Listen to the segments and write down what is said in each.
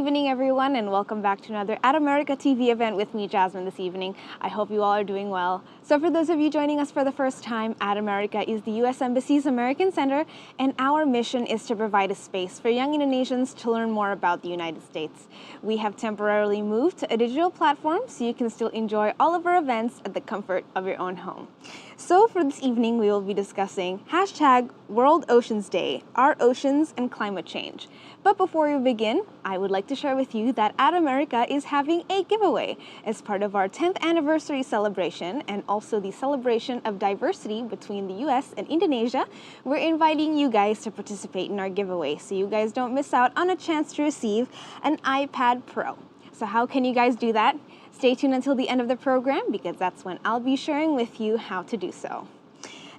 evening, everyone, and welcome back to another At America TV event with me, Jasmine, this evening. I hope you all are doing well. So for those of you joining us for the first time, At America is the U.S. Embassy's American Center, and our mission is to provide a space for young Indonesians to learn more about the United States. We have temporarily moved to a digital platform so you can still enjoy all of our events at the comfort of your own home. So for this evening, we will be discussing hashtag World Oceans Day, Our Oceans and Climate Change. But before we begin, I would like to share with you that At America is having a giveaway as part of our 10th anniversary celebration and also the celebration of diversity between the US and Indonesia. We're inviting you guys to participate in our giveaway so you guys don't miss out on a chance to receive an iPad Pro. So how can you guys do that? Stay tuned until the end of the program because that's when I'll be sharing with you how to do so.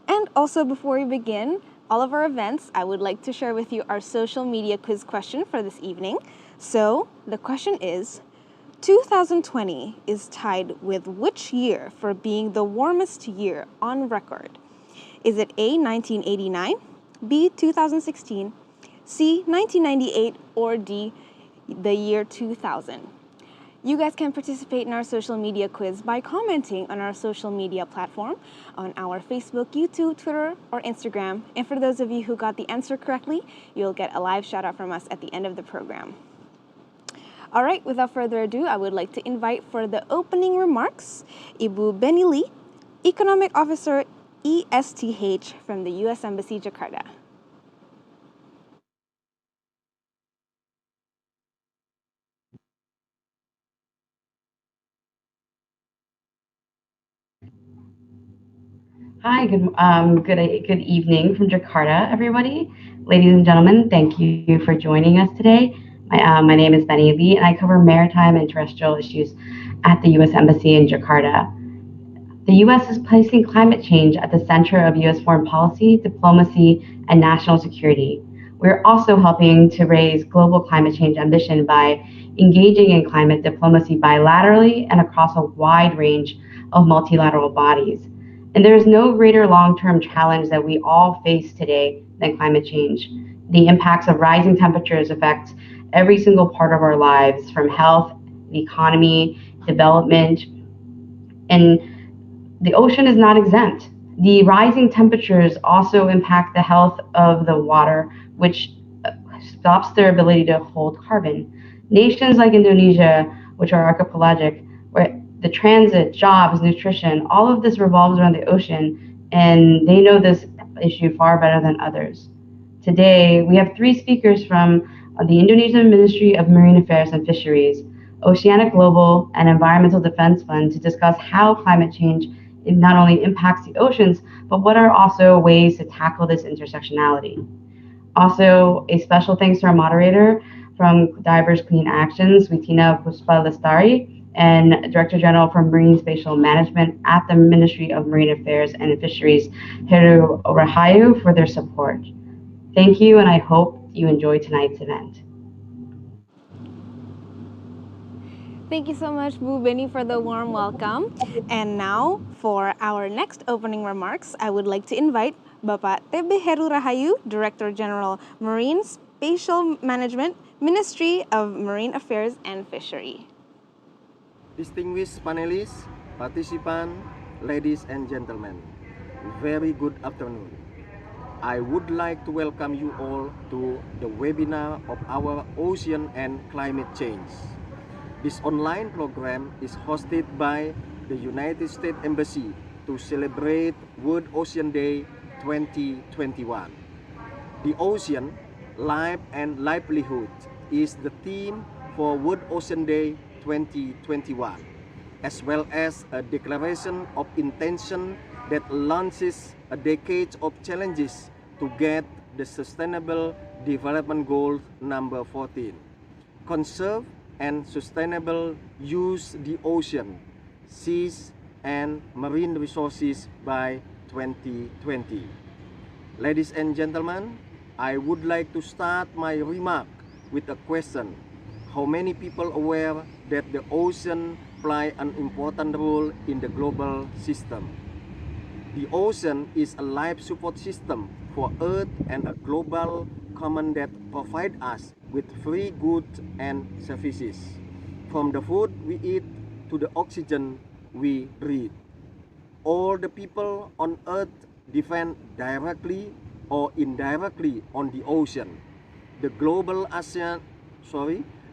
And also before we begin all of our events, I would like to share with you our social media quiz question for this evening. So the question is, 2020 is tied with which year for being the warmest year on record? Is it A, 1989, B, 2016, C, 1998, or D, the year 2000? You guys can participate in our social media quiz by commenting on our social media platform on our Facebook, YouTube, Twitter, or Instagram. And for those of you who got the answer correctly, you'll get a live shout out from us at the end of the program. All right, without further ado, I would like to invite for the opening remarks, Ibu Benny Lee, Economic Officer ESTH from the U.S. Embassy, Jakarta. Hi, good evening from Jakarta, everybody. Ladies and gentlemen, thank you for joining us today. My name is Benny Lee, and I cover maritime and terrestrial issues at the U.S. Embassy in Jakarta. The U.S. is placing climate change at the center of U.S. foreign policy, diplomacy, and national security. We're also helping to raise global climate change ambition by engaging in climate diplomacy bilaterally and across a wide range of multilateral bodies. And there is no greater long-term challenge that we all face today than climate change. The impacts of rising temperatures affect every single part of our lives, from health, the economy, development, and the ocean is not exempt. The rising temperatures also impact the health of the water, which stops their ability to hold carbon. Nations like Indonesia, which are archipelagic, where the transit, jobs, nutrition, all of this revolves around the ocean, and they know this issue far better than others. Today, we have three speakers from the Indonesian Ministry of Marine Affairs and Fisheries, Oceanic Global, and Environmental Defense Fund to discuss how climate change not only impacts the oceans, but what are also ways to tackle this intersectionality. Also, a special thanks to our moderator from Divers Clean Actions, Witina Puspa Lestari, and Director General for Marine Spatial Management at the Ministry of Marine Affairs and Fisheries, Heru Rahayu, for their support. Thank you, and I hope you enjoy tonight's event. Thank you so much, Bu Benny, for the warm welcome. And now, for our next opening remarks, I would like to invite Bapak TB Heru Rahayu, Director General Marine Spatial Management, Ministry of Marine Affairs and Fishery. Distinguished panelists, participants, ladies and gentlemen, very good afternoon. I would like to welcome you all to the webinar of our Ocean and Climate Change. This online program is hosted by the United States Embassy to celebrate World Ocean Day 2021. The ocean, life and livelihood is the theme for World Ocean Day 2021, as well as a declaration of intention that launches a decade of challenges to get the Sustainable Development Goal number 14. Conserve and sustainable use the ocean, seas, and marine resources by 2020. Ladies and gentlemen, I would like to start my remark with a question. How many people aware that the ocean play an important role in the global system? The ocean is a life support system for Earth and a global common that provide us with free goods and services, from the food we eat to the oxygen we breathe. All the people on earth depend directly or indirectly on the ocean. The global ocean,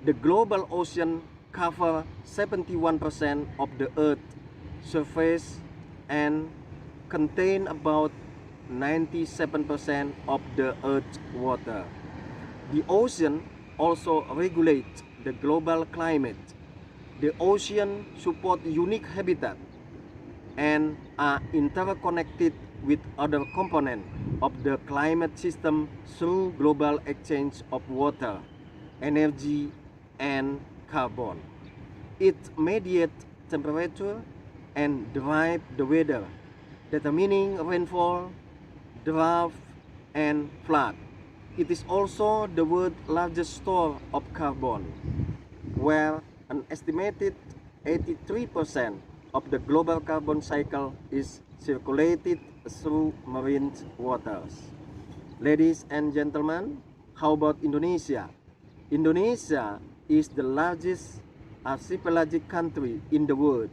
the global ocean cover 71% of the earth's surface and contain about 97% of the earth's water. The ocean also regulates the global climate. The ocean support unique habitat and are interconnected with other components of the climate system through global exchange of water, energy, and carbon. It mediates temperature and drives the weather, determining rainfall, drought, and flood. It is also the world's largest store of carbon, where an estimated 83% of the global carbon cycle is circulated through marine waters. Ladies and gentlemen, how about Indonesia? Indonesia is the largest archipelagic country in the world.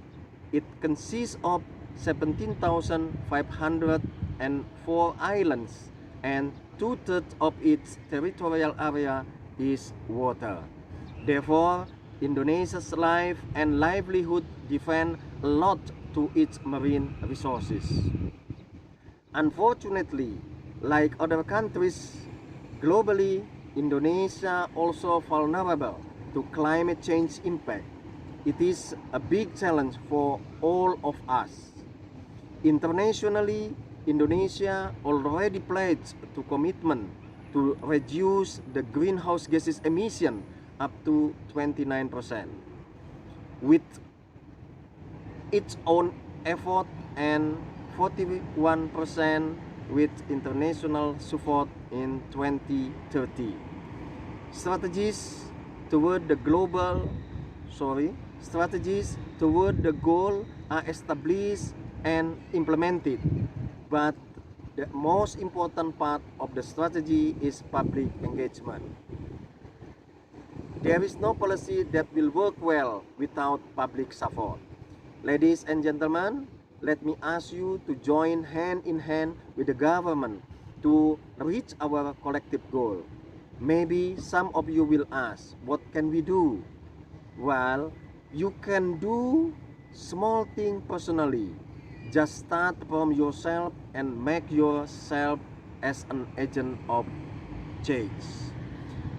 It consists of 17,504 islands, and two-thirds of its territorial area is water. Therefore, Indonesia's life and livelihood depend a lot to its marine resources. Unfortunately, like other countries globally, Indonesia also vulnerable to climate change impact. It is a big challenge for all of us. Internationally, Indonesia already pledged to commitment to reduce the greenhouse gases emission up to 29%. With its own effort and 41% with international support in 2030. Strategies toward the global, strategies toward the goal are established and implemented, but the most important part of the strategy is public engagement. There is no policy that will work well without public support. Ladies and gentlemen, let me ask you to join hand in hand with the government to reach our collective goal. Maybe some of you will ask, what can we do? Well, you can do small things personally. Just start from yourself and make yourself as an agent of change.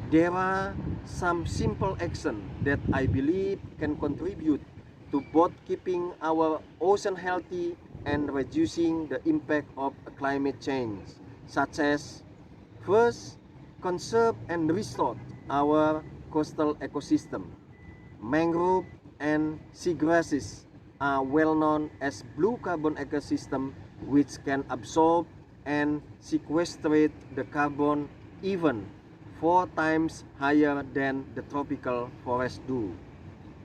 There are some simple actions that I believe can contribute to both keeping our ocean healthy and reducing the impact of climate change, such as: first, conserve and restore our coastal ecosystem. Mangrove and seagrasses are well known as blue carbon ecosystem, which can absorb and sequestrate the carbon even 4 times higher than the tropical forest do.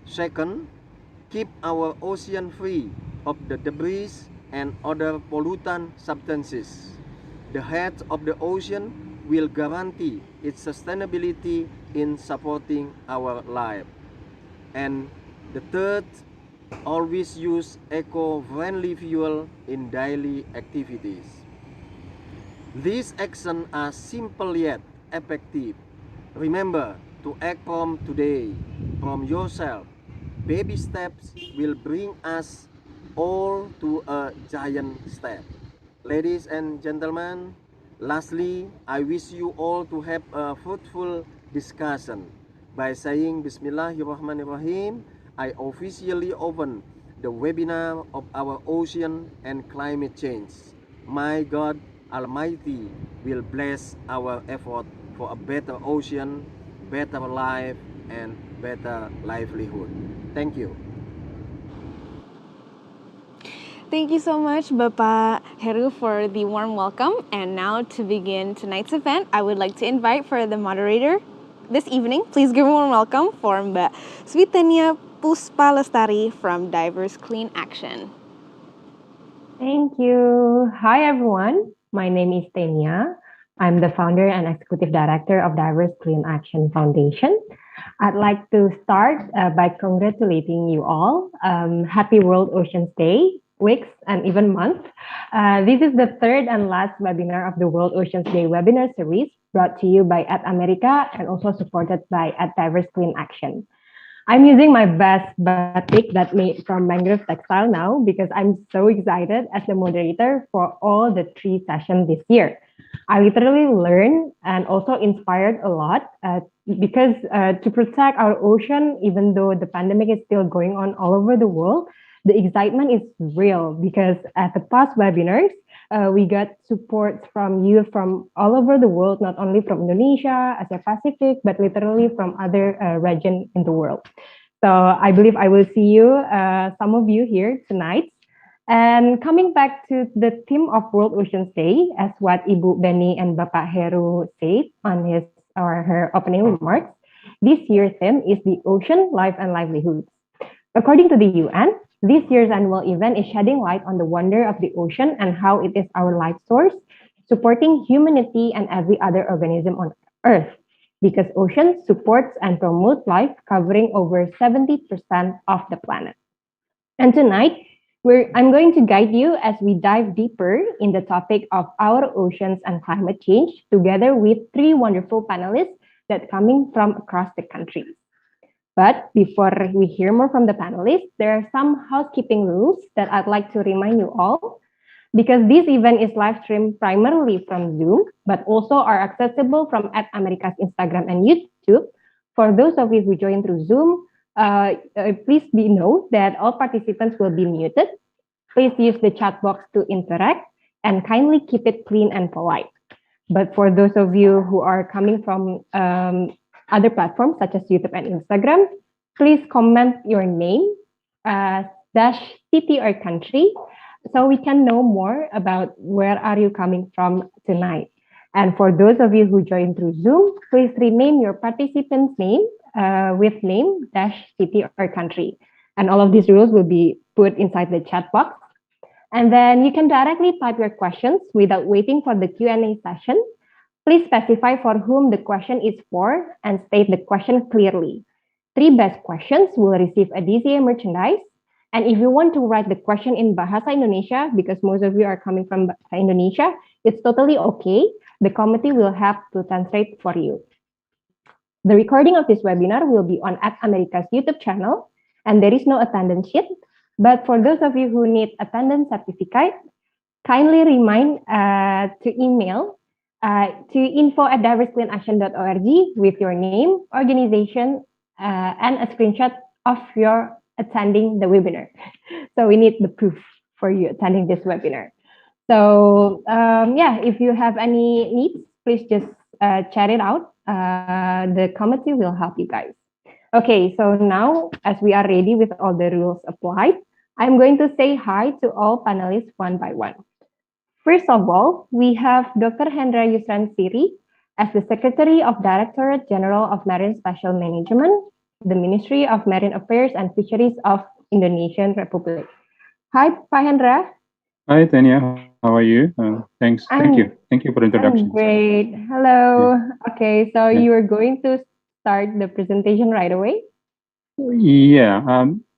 Second, keep our ocean free of the debris and other pollutant substances. The health of the ocean will guarantee its sustainability in supporting our life. And the third, always use eco-friendly fuel in daily activities. These actions are simple yet effective. Remember to act from today, from yourself. Baby steps will bring us all to a giant step. Ladies and gentlemen, lastly, I wish you all to have a fruitful discussion. By saying Bismillahirrahmanirrahim, I officially open the webinar of our ocean and climate change. My God Almighty will bless our effort for a better ocean, better life, and better livelihood. Thank you. Thank you so much, Bapak Heru, for the warm welcome. And now to begin tonight's event, I would like to invite for the moderator this evening, please give a warm welcome for Mbak Switania Puspalestari from Divers Clean Action. Thank you. Hi, everyone. My name is Tenia. I'm the founder and executive director of Diverse Clean Action Foundation. I'd like to start by congratulating you all. Happy World Oceans Day, weeks, and even month. This is the third and last webinar of the World Oceans Day webinar series brought to you by At America and also supported by At Diverse Clean Action. I'm using my best batik that made from mangrove textile now because I'm so excited as the moderator for all the 3 sessions this year. I literally learned and also inspired a lot because to protect our ocean, even though the pandemic is still going on all over the world, the excitement is real because at the past webinars, we got support from you from all over the world, not only from Indonesia, Asia Pacific, but literally from other regions in the world. So I believe I will see you, some of you here tonight. And coming back to the theme of World Oceans Day, as what Ibu Beni and Bapak Heru said on his or her opening remarks, this year's theme is the ocean, life and livelihoods. According to the UN, this year's annual event is shedding light on the wonder of the ocean and how it is our life source, supporting humanity and every other organism on Earth. Because ocean supports and promotes life, covering over 70% of the planet. And tonight, I'm going to guide you as we dive deeper in the topic of our oceans and climate change, together with 3 wonderful panelists that coming from across the country. But before we hear more from the panelists, there are some housekeeping rules that I'd like to remind you all. Because this event is live streamed primarily from Zoom, but also are accessible from at America's Instagram and YouTube. For those of you who join through Zoom, please be know that all participants will be muted. Please use the chat box to interact and kindly keep it clean and polite. But for those of you who are coming from other platforms such as YouTube and Instagram, please comment your name, dash city or country, so we can know more about where are you coming from tonight. And for those of you who join through Zoom, please rename your participant's name with name, dash city or country. And all of these rules will be put inside the chat box. And then you can directly type your questions without waiting for the Q&A session. Please specify for whom the question is for and state the question clearly. 3 best questions will receive a DCA merchandise. And if you want to write the question in Bahasa Indonesia, because most of you are coming from Indonesia, it's totally okay. The committee will have to translate for you. The recording of this webinar will be on At America's YouTube channel, and there is no attendance sheet. But for those of you who need attendance certificate, kindly remind to email to info@diversecleanaction.org with your name, organization, and a screenshot of your attending the webinar. So we need the proof for you attending this webinar. So yeah, if you have any needs, please just chat it out. The committee will help you guys. Okay, so now as we are ready with all the rules applied, I'm going to say hi to all panelists one by one. First of all, we have Dr. Hendra Yusran Siri as the Secretary of Directorate General of Marine Special Management, the Ministry of Marine Affairs and Fisheries of Indonesian Republic. Hi, Pak Hendra. Hi, Tanya. How are you? Thanks. Thank you. Thank you for the introduction. I'm great. Hello. Yeah. Okay, so you are going to start the presentation right away? Yeah.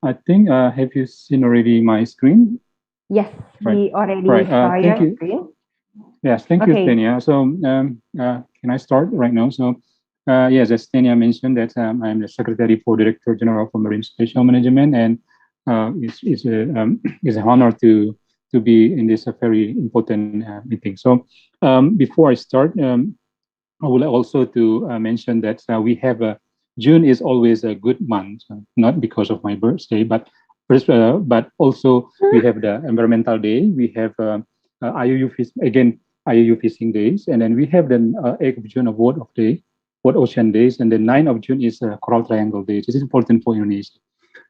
I think, have you seen already my screen? Yes, we already saw your screen. Yes, thank you, Tanya. So can I start right now? So yes, as Tanya mentioned, that I'm the Secretary for Director General for Marine Special Management, and it's an honor to be in this very important meeting. So before I start, I would like also to mention that we have June is always a good month, not because of my birthday, but first, but also we have the Environmental Day. We have IUU IUU Fishing Days, and then we have the 8th of June World of Day, World Ocean Days, and then 9th of June is Coral Triangle Day. This is important for Indonesia.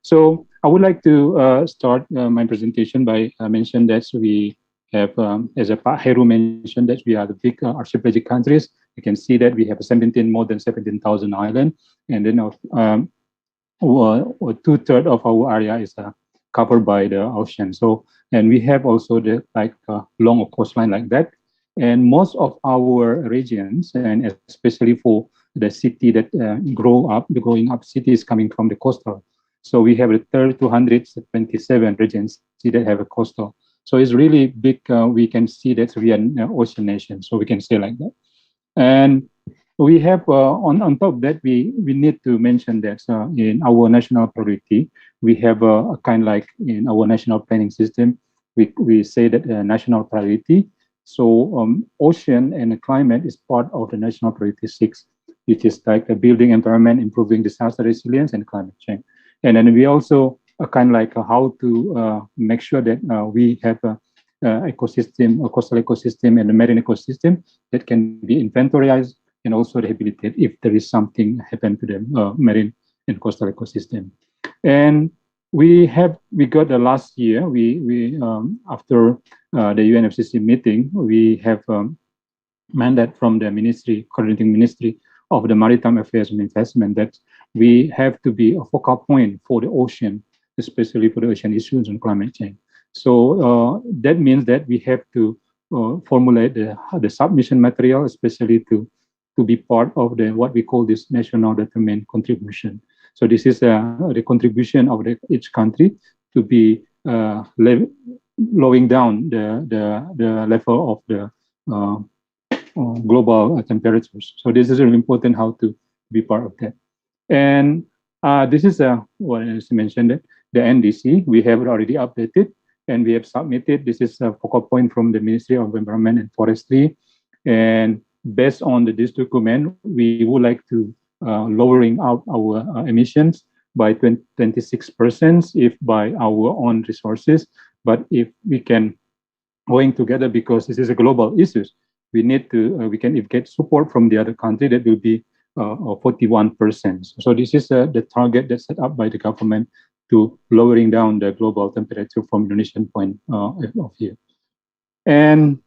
So I would like to start my presentation by mentioning that we have, as Pak Heru mentioned, that we are the big archipelagic countries. You can see that we have more than 17,000 islands, and then 2/3 of our area is covered by the ocean. So, and we have also the long coastline like that. And most of our regions, and especially for the city that the growing up city is coming from the coastal. So we have a 227 regions that have a coastal. So it's really big. We can see that we are an ocean nation. So we can say like that. And we have on top of that, we need to mention that in our national priority, we have a kind like in our national planning system, we say that national priority. So ocean and climate is part of the national priority 6, which is like building environment, improving disaster resilience, and climate change. And then we also kind of like how to make sure that we have ecosystem, a coastal ecosystem, and a marine ecosystem that can be inventorized and also rehabilitate if there is something happen to the marine and coastal ecosystem. And we got the last year we after the UNFCCC meeting we have mandate from the ministry, coordinating ministry of the Maritime Affairs and Investment, that we have to be a focal point for the ocean, especially for the ocean issues and climate change. So that means that we have to formulate the submission material, especially to be part of the what we call this national determined contribution. So this is the contribution of each country to be lowering down the level of the global temperatures. So this is really important how to be part of that. And this is what I mentioned, the NDC. We have already updated and we have submitted. This is a focal point from the Ministry of Environment and Forestry. And based on this document, we would like to lowering out our emissions by 26% if by our own resources. But if we can going together, because this is a global issue, we need to we can if get support from the other country, that will be 41%. So this is the target that's set up by the government to lowering down the global temperature from Indonesian point of view. And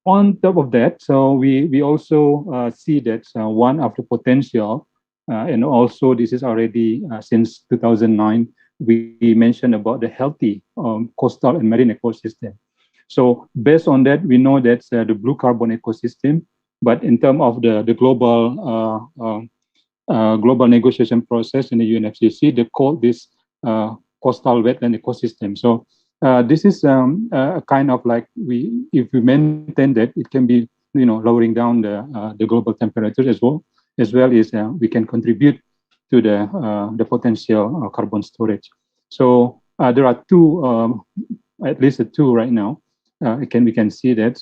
on top of that, so we also see that one of the potential, and also this is already since 2009, we mentioned about the healthy coastal and marine ecosystem. So based on that, we know that the blue carbon ecosystem, but in terms of the global negotiation process in the UNFCCC, they call this coastal wetland ecosystem. So this is a kind of like if we maintain that, it can be lowering down the global temperature as well as we can contribute to the potential carbon storage. So there are two, at least two right now. We can see that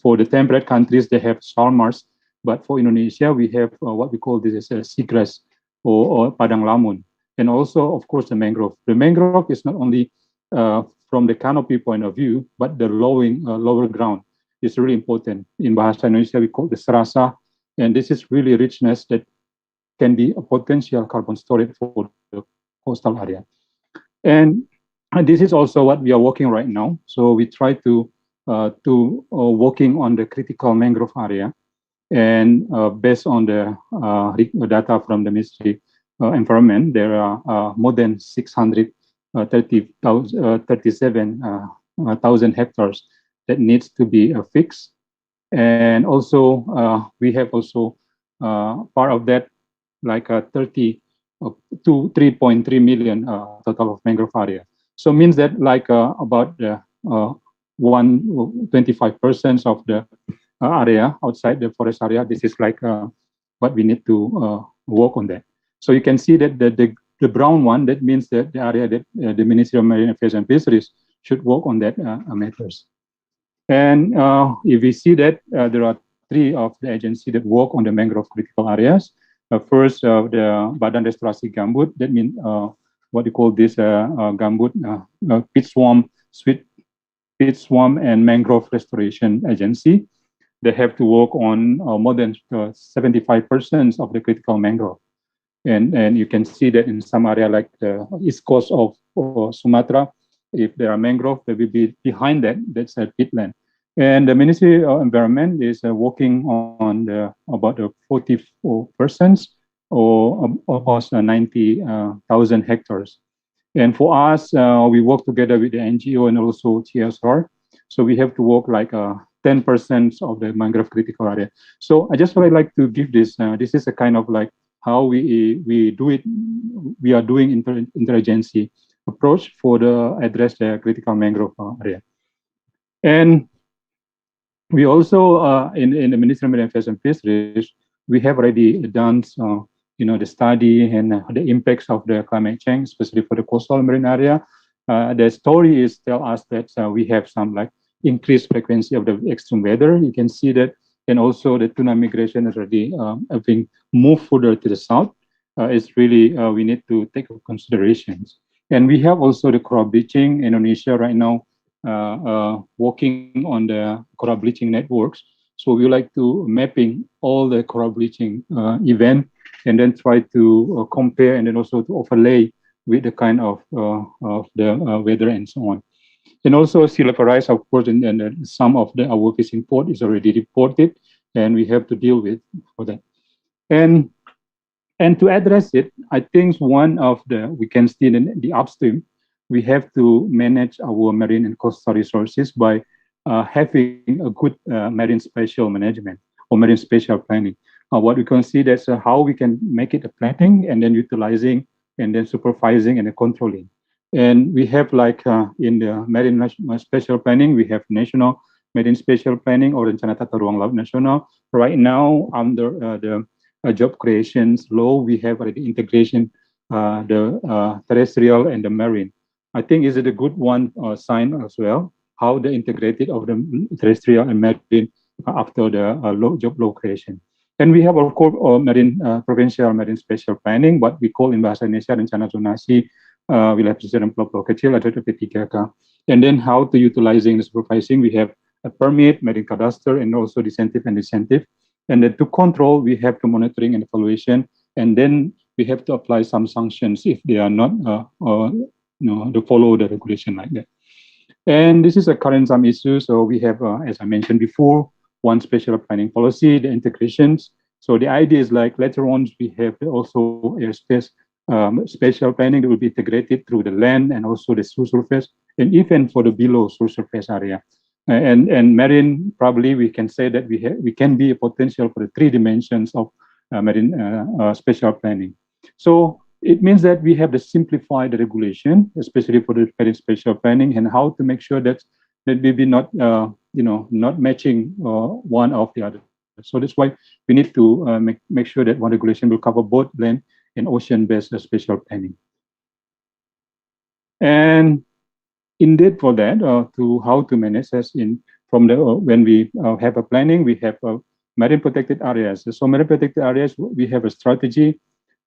for the temperate countries they have salmars, but for Indonesia we have what we call this as seagrass or padang lamun, and also of course the mangrove. The mangrove is not only from the canopy point of view, but the lower ground is really important. In Bahasa Indonesia we call the serasa, and this is really richness that can be a potential carbon storage for the coastal area. And this is also what we are working right now. So we try to working on the critical mangrove area, and based on the data from the Ministry of Environment, there are more than 637,000 hectares that needs to be fixed. And also we have also part of that, like 30 to 3.3 million total of mangrove area. So means that like about 25% of the area outside the forest area, this is like what we need to work on that. So you can see that the brown one, that means that the area that the Ministry of Marine Affairs and Fisheries should work on that matters. And if we see that there are three of the agencies that work on the mangrove critical areas. First, the Badan Restorasi Gambut, that means what you call this gambut, peat swamp, and mangrove restoration agency. They have to work on more than 75% of the critical mangrove. And you can see that in some area like the east coast of Sumatra, if there are mangrove, they will be behind that, that's a peatland. And the Ministry of Environment is working on about 44% or almost 90,000 hectares. And for us, we work together with the NGO and also TSR. So we have to work like 10% of the mangrove critical area. So I just would like to give this. This is a kind of like how we do it. We are doing interagency approach for the address the critical mangrove area. And we also in the Ministry of Marine Affairs and Fisheries, we have already done the study and the impacts of the climate change, especially for the coastal marine area. The story is tell us that we have some like increased frequency of the extreme weather. You can see that, and also the tuna migration is already having moved further to the south. It's really we need to take considerations. And we have also the coral bleaching. Indonesia right now working on the coral bleaching networks. So we like to mapping all the coral bleaching event and then try to compare and then also to overlay with the kind of the weather and so on. And also sea level rise, of course, and some of our fishing port is already reported, and we have to deal with for that. And to address it, I think one of we can see in the upstream, we have to manage our marine and coastal resources by having a good marine spatial management or marine spatial planning. What we can see that's how we can make it a planning and then utilizing and then supervising and then controlling. And we have like in the marine spatial planning, we have national marine spatial planning or Rencana Tata Ruang Laut Nasional. Right now, under the job creations law, we have already integration the terrestrial and the marine. I think is it a good one sign as well, how the integrated of the terrestrial and marine after the job law creation. And we have, of course, marine provincial marine spatial planning, what we call in bahasa Indonesia rencana zonasi wilayah pesisir dan pulau-pulau kecil atau P3K. And then how to utilizing the supervising, we have a permit, marine cadastre, and also disincentive and incentive. And then to control, we have to monitoring and evaluation, and then we have to apply some sanctions if they are not, to follow the regulation like that. And this is a current some issue. So we have, as I mentioned before, one spatial planning policy, the integrations. So the idea is like later on we have also airspace spatial planning that will be integrated through the land and also the surface, and even for the below surface area. And marine, probably we can say that we can be a potential for the 3 dimensions of marine spatial planning. So it means that we have to simplify the regulation, especially for the marine spatial planning, and how to make sure that we be not not matching one of the other. So that's why we need to make sure that one regulation will cover both land and ocean-based spatial planning. And indeed, for that, to how to manage as in from the when we have a planning, we have marine protected areas. So marine protected areas, we have a strategy,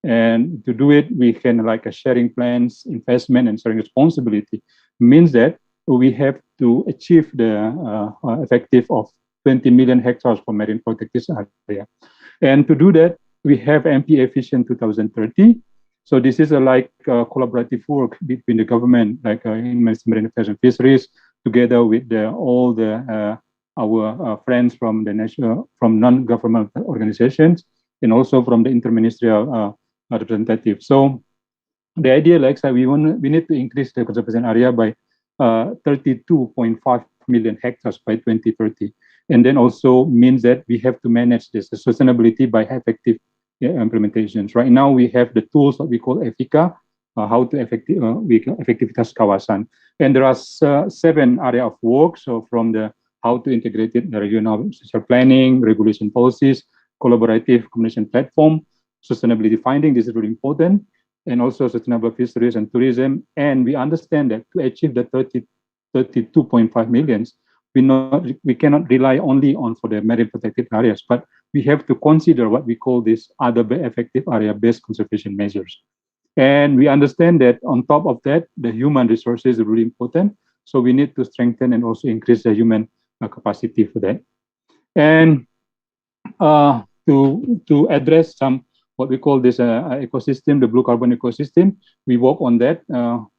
and to do it, we can like a sharing plans, investment, and sharing responsibility. Means that we have to achieve the effective of 20 million hectares for marine protected area. And to do that, we have MPA Vision 2030. So this is a like collaborative work between the government, like in Marine Affairs and Fisheries, together with all the our friends from the national, from non-governmental organizations, and also from the interministerial representatives. So the idea, like I said, we need to increase the conservation area by 32.5 million hectares by 2030, and then also means that we have to manage this sustainability by effective implementations. Right now, we have the tools that we call EFICA, how to effectivitas kawasan, and there are 7 area of work. So from the how to integrate it, the regional social planning, regulation policies, collaborative communication platform, sustainability finding. This is really important, and also sustainable fisheries and tourism. And we understand that to achieve the 32.5 millions, we cannot rely only on for the marine protected areas, but we have to consider what we call this other effective area-based conservation measures. And we understand that on top of that, the human resources are really important. So we need to strengthen and also increase the human capacity for that. And to address some what we call this ecosystem, the blue carbon ecosystem, we work on that.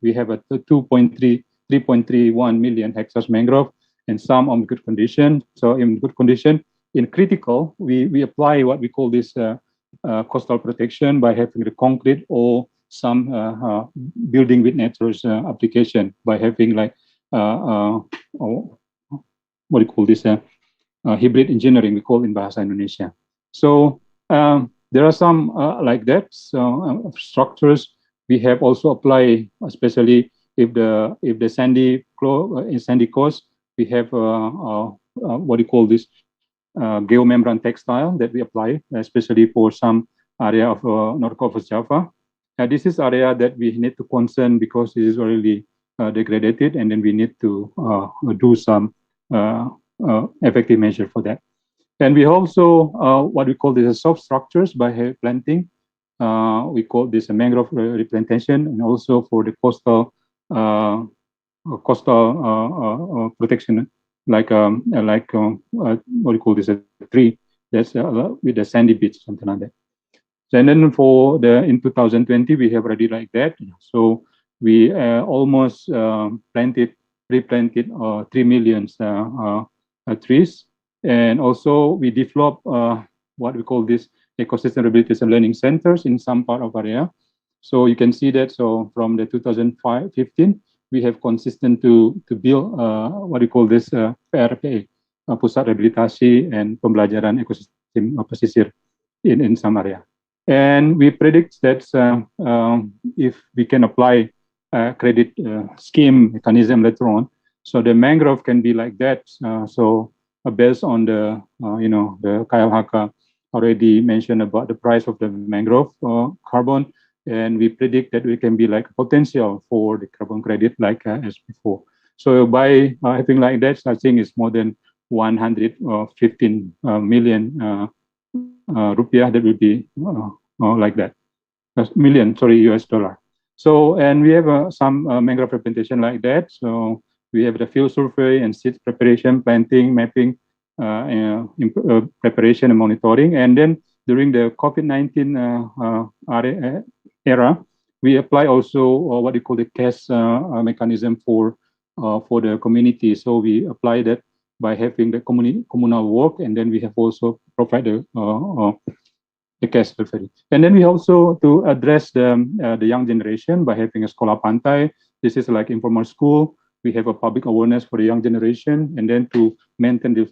We have a 3.31 million hectares mangrove, and some on good condition. So in good condition, in critical, we apply what we call this coastal protection by having the concrete or some building with nature's application by having like what do you call this hybrid engineering, we call in Bahasa Indonesia. So there are some like that. So structures we have also apply, especially if the sandy coast, we have what do you call this geomembrane textile that we apply, especially for some area of North Coast of Java. This is area that we need to concern because it is already degraded, and then we need to do some effective measure for that. And we also what we call this soft structures by planting. We call this a mangrove replantation, and also for the uh, coastal protection, what do you call this, a tree that's with the sandy beach, something like that. So, and then for the in 2020, we have already like that. So we almost replanted 3 million trees, and also we develop what we call this ecosystem rehabilitation learning centers in some part of area. So you can see that. So from the 2015, we have consistent to build what we call this PRPA, Pusat Rehabilitasi and Pembelajaran Ekosistem Pesisir in some area. And we predict that if we can apply a credit scheme mechanism later on, so the mangrove can be like that. Based on the KLHK already mentioned about the price of the mangrove carbon, and we predict that we can be like potential for the carbon credit like as before. So by having like that, I think it's more than 115 million rupiah that will be like that. Million, sorry, US dollar. So, and we have some mangrove replantation like that. So we have the field survey and seed preparation, planting, mapping, preparation and monitoring. And then during the COVID-19 era, we apply also what we call the cash mechanism for the community. So we apply that by having the communal work, and then we have also provided the cash delivery. And then we also to address the young generation by having a Sekolah Pantai. This is like informal school. We have a public awareness for the young generation, and then to maintain the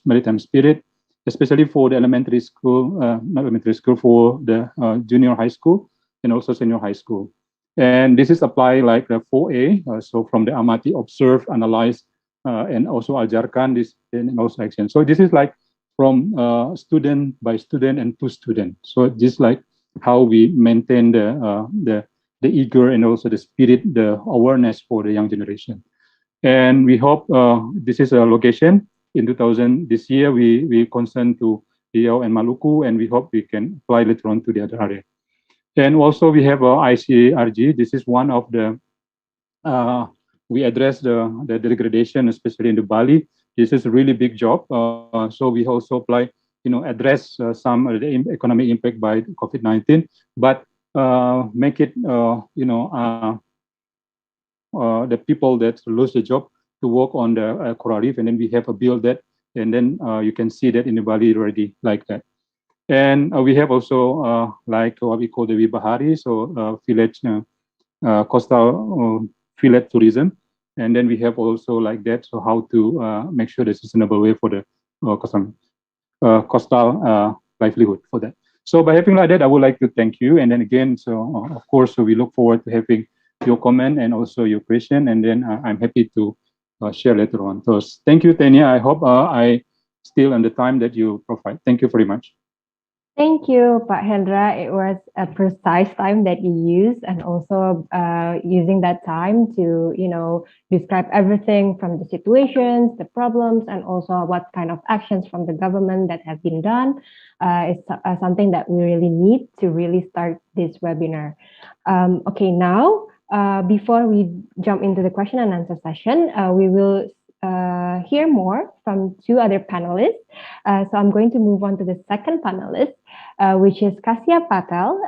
maritime spirit, especially for the elementary school, not elementary school, for the junior high school and also senior high school. And this is applied like the 4A, so from the Amati, observe, analyze, and also ajarkan this and also action. So this is like from student by student and to student. So just like how we maintain the eager and also the spirit, the awareness for the young generation. And we hope this is a location in 2000 this year. We concern to Riau and Maluku, and we hope we can apply later on to the other area. And also we have ICRG. This is one of the we address the degradation, especially in the Bali. This is a really big job. So we also apply, address some of the economic impact by COVID-19, but make it, the people that lose the job to work on the coral reef, and then we have a build that, and then you can see that in the Bali already like that. And we have also like what we call the Vibahari, so village coastal village tourism, and then we have also like that. So how to make sure the sustainable way for the coastal livelihood for that. So by having like that, I would like to thank you. And then again, so of course, so we look forward to having your comment and also your question. And then I'm happy to share later on. So thank you, Tanya. I hope I still on the time that you provide. Thank you very much. Thank you, Pak Hendra. It was a precise time that you used, and also using that time to, describe everything from the situations, the problems, and also what kind of actions from the government that have been done. It's something that we really need to really start this webinar. Okay, now, before we jump into the question and answer session, we will hear more from two other panelists. So I'm going to move on to the second panelist, which is Kasia Patel.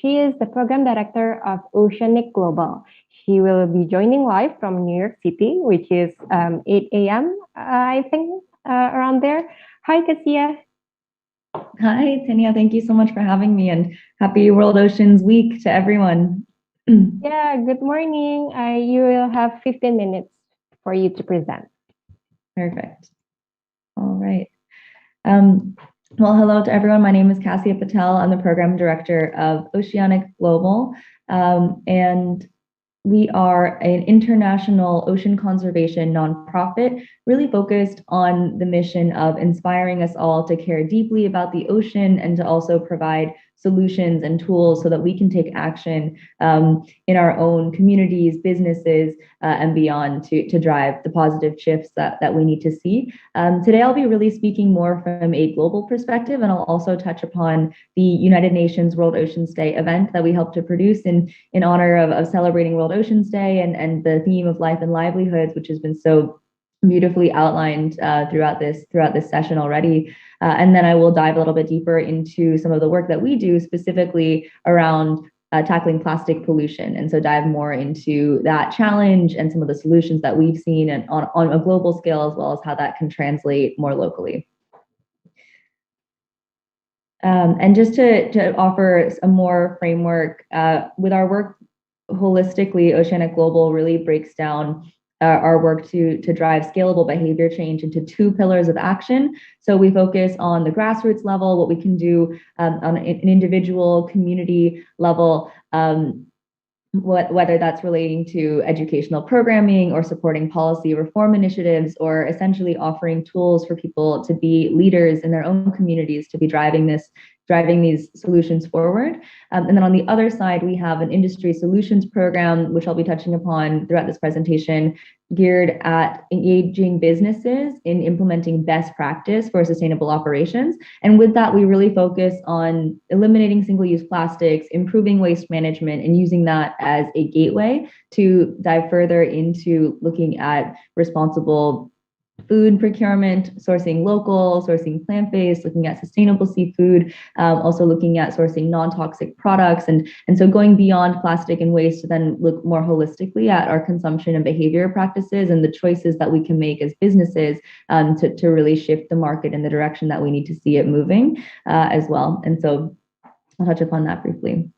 She is the program director of Oceanic Global. She will be joining live from New York City, which is 8 a.m., I think, around there. Hi, Kasia. Hi, Tanya. Thank you so much for having me, and happy World Oceans Week to everyone. Yeah, good morning. You will have 15 minutes for you to present. Perfect. All right. Well, hello to everyone. My name is Cassia Patel. I'm the program director of Oceanic Global. And we are an international ocean conservation nonprofit, really focused on the mission of inspiring us all to care deeply about the ocean and to also provide solutions and tools so that we can take action in our own communities, businesses, and beyond to drive the positive shifts that we need to see. Today, I'll be really speaking more from a global perspective, and I'll also touch upon the United Nations World Oceans Day event that we helped to produce in honor of celebrating World Oceans Day and the theme of life and livelihoods, which has been so beautifully outlined throughout this session already. And then I will dive a little bit deeper into some of the work that we do specifically around tackling plastic pollution. And so dive more into that challenge and some of the solutions that we've seen and on a global scale, as well as how that can translate more locally. And just to offer a more framework, with our work holistically, Oceanic Global really breaks down our work to drive scalable behavior change into two pillars of action. So we focus on the grassroots level, what we can do on an individual community level, whether that's relating to educational programming or supporting policy reform initiatives, or essentially offering tools for people to be leaders in their own communities to be driving these solutions forward. And then on the other side, we have an industry solutions program, which I'll be touching upon throughout this presentation, geared at engaging businesses in implementing best practice for sustainable operations. And with that, we really focus on eliminating single-use plastics, improving waste management, and using that as a gateway to dive further into looking at responsible food procurement, sourcing local, sourcing plant-based, looking at sustainable seafood, also looking at sourcing non-toxic products. And so going beyond plastic and waste to then look more holistically at our consumption and behavior practices and the choices that we can make as businesses to really shift the market in the direction that we need to see it moving as well. And so I'll touch upon that briefly.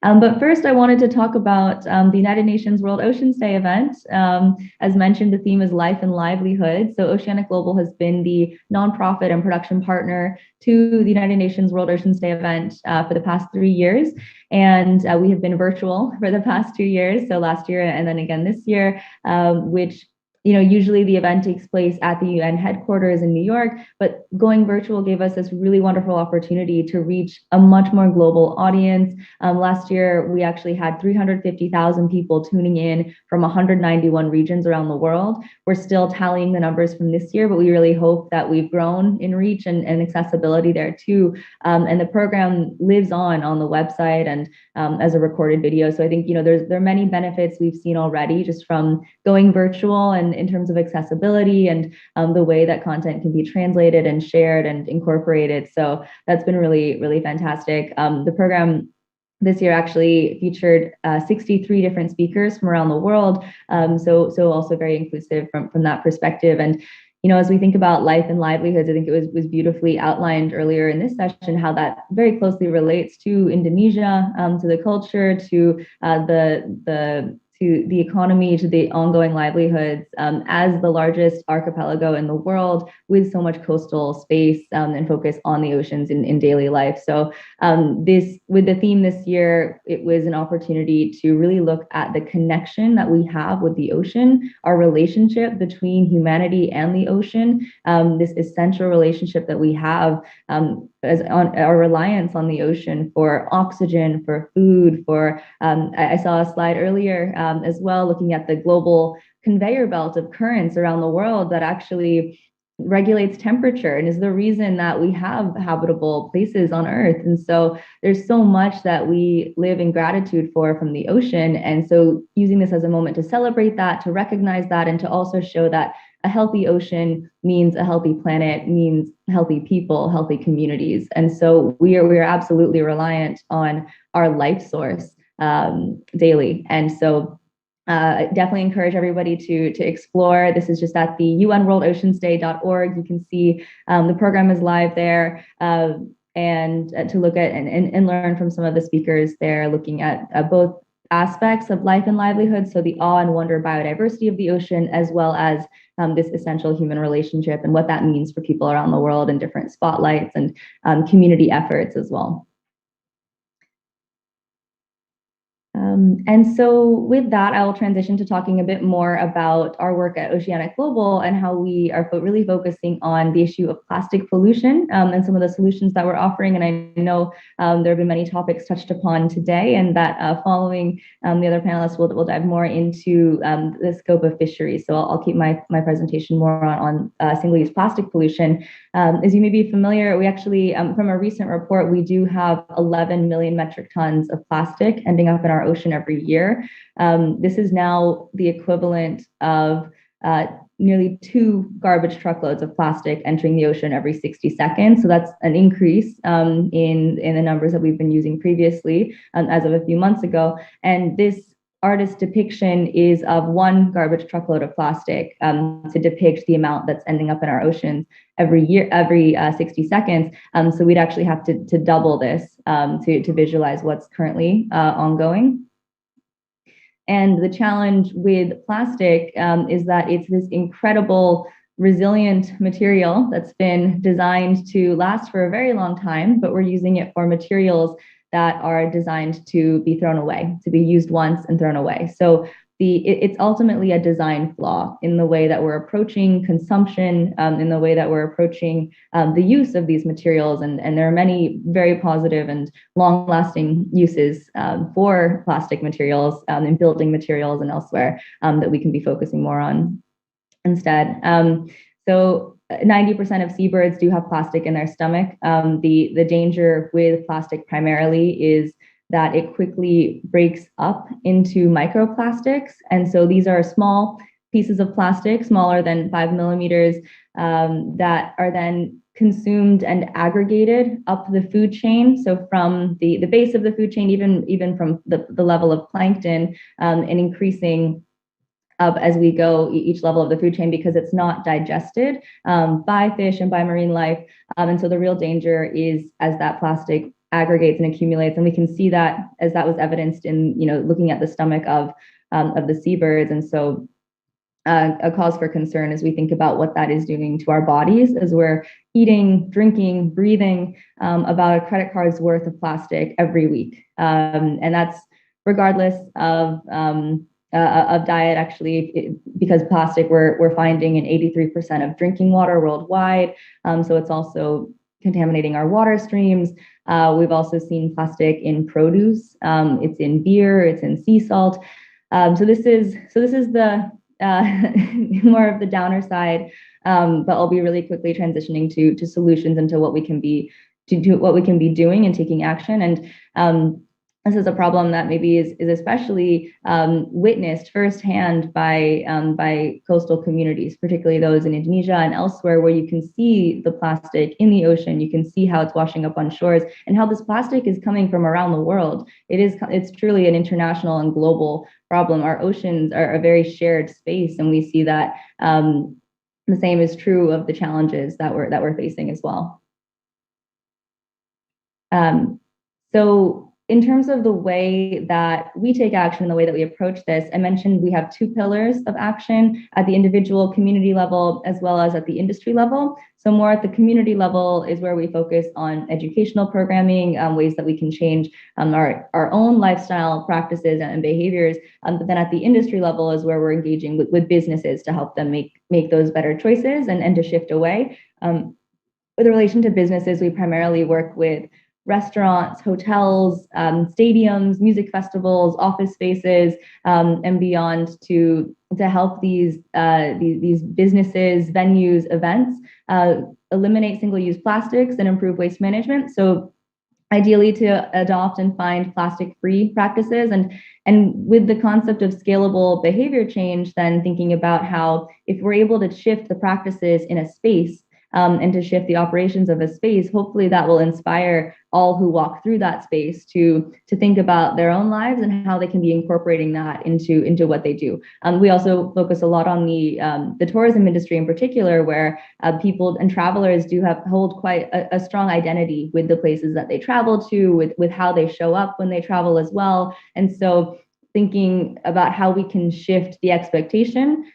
But first, I wanted to talk about the United Nations World Oceans Day event. As mentioned, the theme is life and livelihood. So Oceanic Global has been the nonprofit and production partner to the United Nations World Oceans Day event for the past 3 years. And we have been virtual for the past 2 years. So last year and then again this year, which usually the event takes place at the UN headquarters in New York, but going virtual gave us this really wonderful opportunity to reach a much more global audience. Last year, we actually had 350,000 people tuning in from 191 regions around the world. We're still tallying the numbers from this year, but we really hope that we've grown in reach and accessibility there too. And the program lives on the website and as a recorded video. So I think, there are many benefits we've seen already just from going virtual and in terms of accessibility and the way that content can be translated and shared and incorporated. So that's been really, really fantastic. The program this year actually featured 63 different speakers from around the world. So also very inclusive from that perspective. And as we think about life and livelihoods, I think it was beautifully outlined earlier in this session how that very closely relates to Indonesia, to the culture, to the economy, to the ongoing livelihoods, as the largest archipelago in the world with so much coastal space and focus on the oceans in daily life. So with the theme this year, it was an opportunity to really look at the connection that we have with the ocean, our relationship between humanity and the ocean, this essential relationship that we have as on our reliance on the ocean for oxygen, for food, for I saw a slide earlier as well, looking at the global conveyor belt of currents around the world that actually regulates temperature and is the reason that we have habitable places on Earth. And so there's so much that we live in gratitude for from the ocean. And so using this as a moment to celebrate that, to recognize that, and to also show that a healthy ocean means a healthy planet, means healthy people, healthy communities. And so we are absolutely reliant on our life source daily. And so definitely encourage everybody to explore. This is just at the unworldoceansday.org. You can see the program is live there, and to look at and learn from some of the speakers there, looking at both aspects of life and livelihood, so the awe and wonder biodiversity of the ocean, as well as this essential human relationship and what that means for people around the world in different spotlights and community efforts as well. And so with that, I will transition to talking a bit more about our work at Oceanic Global and how we are really focusing on the issue of plastic pollution and some of the solutions that we're offering. And I know there have been many topics touched upon today, and that following the other panelists, we'll dive more into the scope of fisheries. So I'll keep my presentation more on single-use plastic pollution. As you may be familiar, we actually, from a recent report, we do have 11 million metric tons of plastic ending up in our ocean every year. This is now the equivalent of nearly 2 garbage truckloads of plastic entering the ocean every 60 seconds. So that's an increase in the numbers that we've been using previously as of a few months ago. And this artist depiction is of 1 garbage truckload of plastic to depict the amount that's ending up in our oceans every year, every 60 seconds. So we'd actually have to double this to visualize what's currently ongoing. And the challenge with plastic is that it's this incredible resilient material that's been designed to last for a very long time, but we're using it for materials that are designed to be thrown away, to be used once and thrown away. So it's ultimately a design flaw in the way that we're approaching consumption, in the way that we're approaching the use of these materials. And there are many very positive and long-lasting uses for plastic materials in building materials and elsewhere that we can be focusing more on instead. So 90% of seabirds do have plastic in their stomach. The danger with plastic primarily is that it quickly breaks up into microplastics. And so these are small pieces of plastic, smaller than 5 millimeters, that are then consumed and aggregated up the food chain. So from the base of the food chain, even from the level of plankton, and increasing up as we go each level of the food chain, because it's not digested by fish and by marine life. And so the real danger is as that plastic aggregates and accumulates, and we can see that as that was evidenced in looking at the stomach of the seabirds. And so a cause for concern as we think about what that is doing to our bodies as we're eating, drinking, breathing about a credit card's worth of plastic every week. And that's regardless of diet, actually, because plastic we're finding in 83% of drinking water worldwide. So it's also contaminating our water streams. We've also seen plastic in produce. It's in beer. It's in sea salt. So this is the more of the downer side. But I'll be really quickly transitioning to solutions and to what we can be doing and taking action. And this is a problem that maybe is especially witnessed firsthand by coastal communities, particularly those in Indonesia and elsewhere, where you can see the plastic in the ocean. You can see how it's washing up on shores and how this plastic is coming from around the world. It's truly an international and global problem. Our oceans are a very shared space, and we see that the same is true of the challenges that we're facing as well. So in terms of the way that we take action, the way that we approach this, I mentioned we have 2 pillars of action at the individual community level as well as at the industry level. So more at the community level is where we focus on educational programming, ways that we can change our own lifestyle practices and behaviors. But then at the industry level is where we're engaging with businesses to help them make those better choices and to shift away. With relation to businesses, we primarily work with restaurants, hotels, stadiums, music festivals, office spaces, and beyond to help these businesses, venues, events eliminate single-use plastics and improve waste management. So ideally to adopt and find plastic-free practices, and with the concept of scalable behavior change, then thinking about how if we're able to shift the practices in a space and to shift the operations of a space, hopefully that will inspire all who walk through that space to think about their own lives and how they can be incorporating that into what they do. We also focus a lot on the tourism industry in particular, where people and travelers do hold quite a strong identity with the places that they travel to, with how they show up when they travel as well. And so thinking about how we can shift the expectation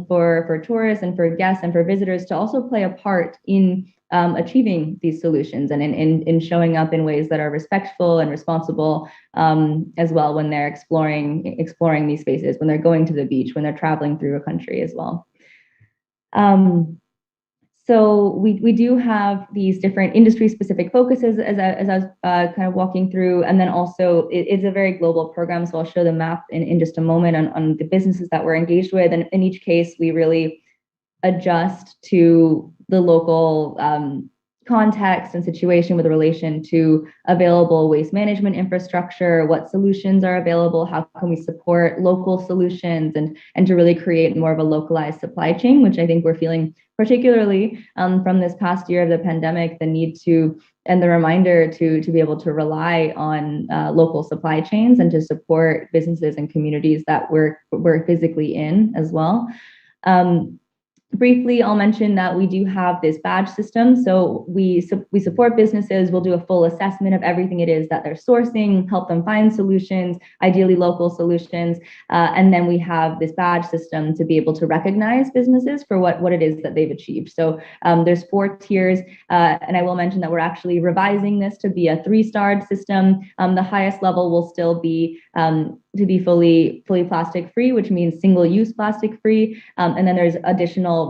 for tourists and for guests and for visitors to also play a part in achieving these solutions and in showing up in ways that are respectful and responsible as well when they're exploring these spaces, when they're going to the beach, when they're traveling through a country as well. So we do have these different industry-specific focuses as I was kind of walking through, and then also it's a very global program. So I'll show the map in just a moment on the businesses that we're engaged with, and in each case we really adjust to the local context and situation with relation to available waste management infrastructure, what solutions are available, how can we support local solutions, and to really create more of a localized supply chain, which I think we're feeling particularly from this past year of the pandemic, the need to and the reminder to be able to rely on local supply chains and to support businesses and communities that we're physically in as well. Briefly, I'll mention that we do have this badge system. So we support businesses. We'll do a full assessment of everything it is that they're sourcing, help them find solutions, ideally local solutions. And then we have this badge system to be able to recognize businesses for what it is that they've achieved. So there's 4 tiers. And I will mention that we're actually revising this to be a 3-starred system. The highest level will still be to be fully plastic free, which means single-use plastic free. And then there's additional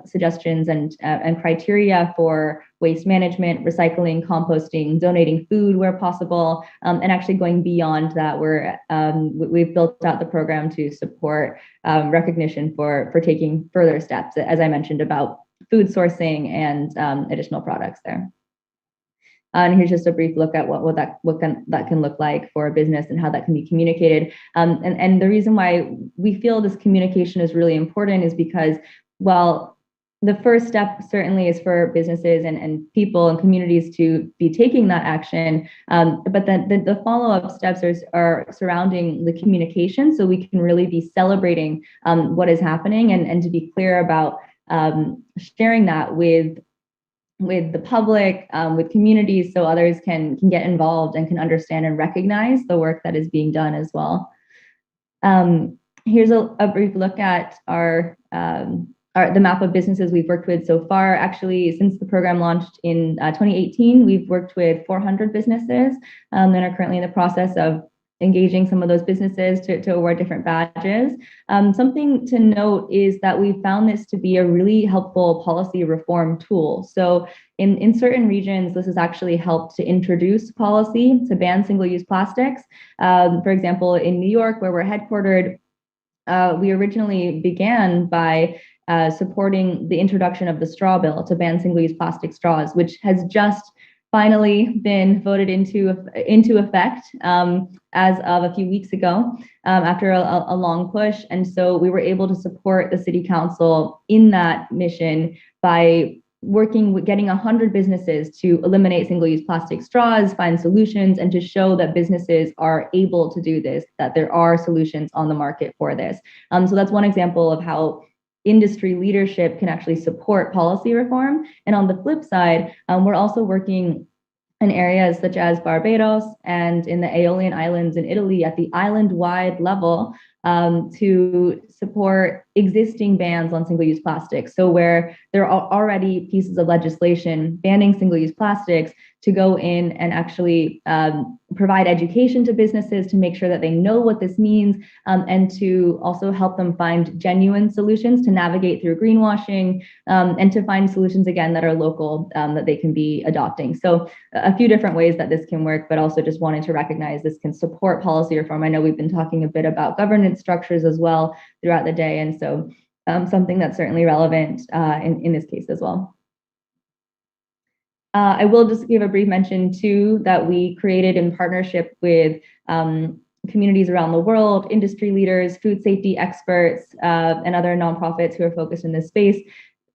suggestions and criteria for waste management, recycling, composting, donating food where possible, and actually going beyond that. We've built out the program to support recognition for taking further steps, as I mentioned, about food sourcing and additional products there. And here's just a brief look at what that can look like for a business and how that can be communicated. And the reason why we feel this communication is really important is because while the first step certainly is for businesses and people and communities to be taking that action, but then the follow-up steps are surrounding the communication, so we can really be celebrating what is happening and to be clear about sharing that with the public, with communities, so others can get involved and can understand and recognize the work that is being done as well. Here's a brief look at the map of businesses we've worked with so far. Actually, since the program launched in 2018, we've worked with 400 businesses and are currently in the process of engaging some of those businesses to award different badges. Something to note is that we found this to be a really helpful policy reform tool. So in certain regions, this has actually helped to introduce policy to ban single-use plastics. For example, in New York, where we're headquartered, we originally began by supporting the introduction of the straw bill to ban single-use plastic straws, which has just finally been voted into effect as of a few weeks ago after a long push. And so we were able to support the city council in that mission by working with getting 100 businesses to eliminate single-use plastic straws, find solutions, and to show that businesses are able to do this, that there are solutions on the market for this. So that's one example of how industry leadership can actually support policy reform. And on the flip side, we're also working in areas such as Barbados and in the Aeolian Islands in Italy at the island-wide level to support existing bans on single-use plastics. So where there are already pieces of legislation banning single-use plastics, to go in and actually provide education to businesses to make sure that they know what this means, and to also help them find genuine solutions to navigate through greenwashing, and to find solutions, again, that are local, that they can be adopting. So a few different ways that this can work, but also just wanted to recognize this can support policy reform. I know we've been talking a bit about governance structures as well throughout the day, and so something that's certainly relevant in this case as well. I will just give a brief mention too that we created in partnership with communities around the world, industry leaders, food safety experts, and other nonprofits who are focused in this space,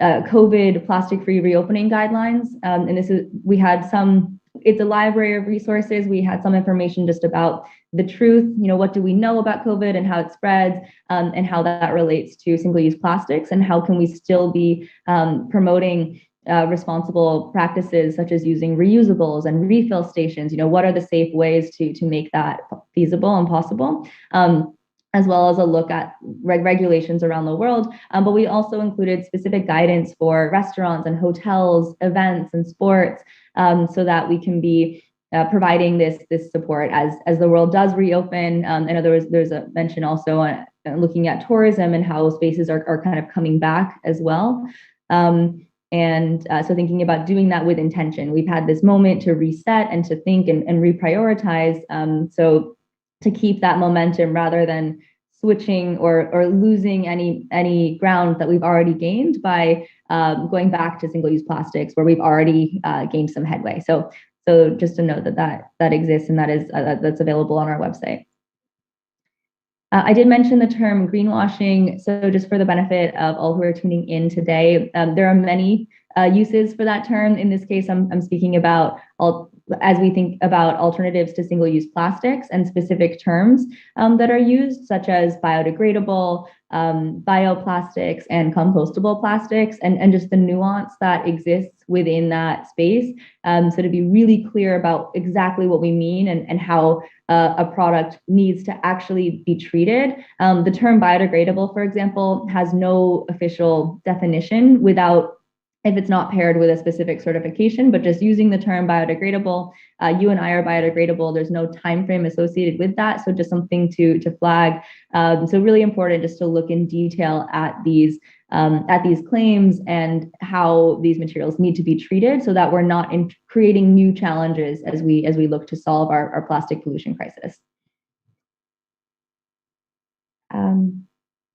COVID plastic-free reopening guidelines. And it's a library of resources. We had some information just about the truth, what do we know about COVID and how it spreads, and how that relates to single-use plastics, and how can we still be promoting responsible practices such as using reusables and refill stations. What are the safe ways to make that feasible and possible? As well as a look at regulations around the world. But we also included specific guidance for restaurants and hotels, events and sports, so that we can be providing this support as the world does reopen. I know there's a mention also on looking at tourism and how spaces are kind of coming back as well. So thinking about doing that with intention. We've had this moment to reset and to think and reprioritize. So to keep that momentum rather than switching or losing any ground that we've already gained by going back to single-use plastics where we've already gained some headway. So just to note that exists and that's available on our website. I did mention the term greenwashing. So just for the benefit of all who are tuning in today, there are many uses for that term. In this case, I'm speaking about as we think about alternatives to single-use plastics and specific terms that are used, such as biodegradable, bioplastics, and compostable plastics, and just the nuance that exists within that space. So to be really clear about exactly what we mean and how a product needs to actually be treated. The term biodegradable, for example, has no official definition if it's not paired with a specific certification, but just using the term biodegradable, you and I are biodegradable. There's no time frame associated with that. So just something to flag. So really important just to look in detail at these claims and how these materials need to be treated so that we're not creating new challenges as we look to solve our plastic pollution crisis.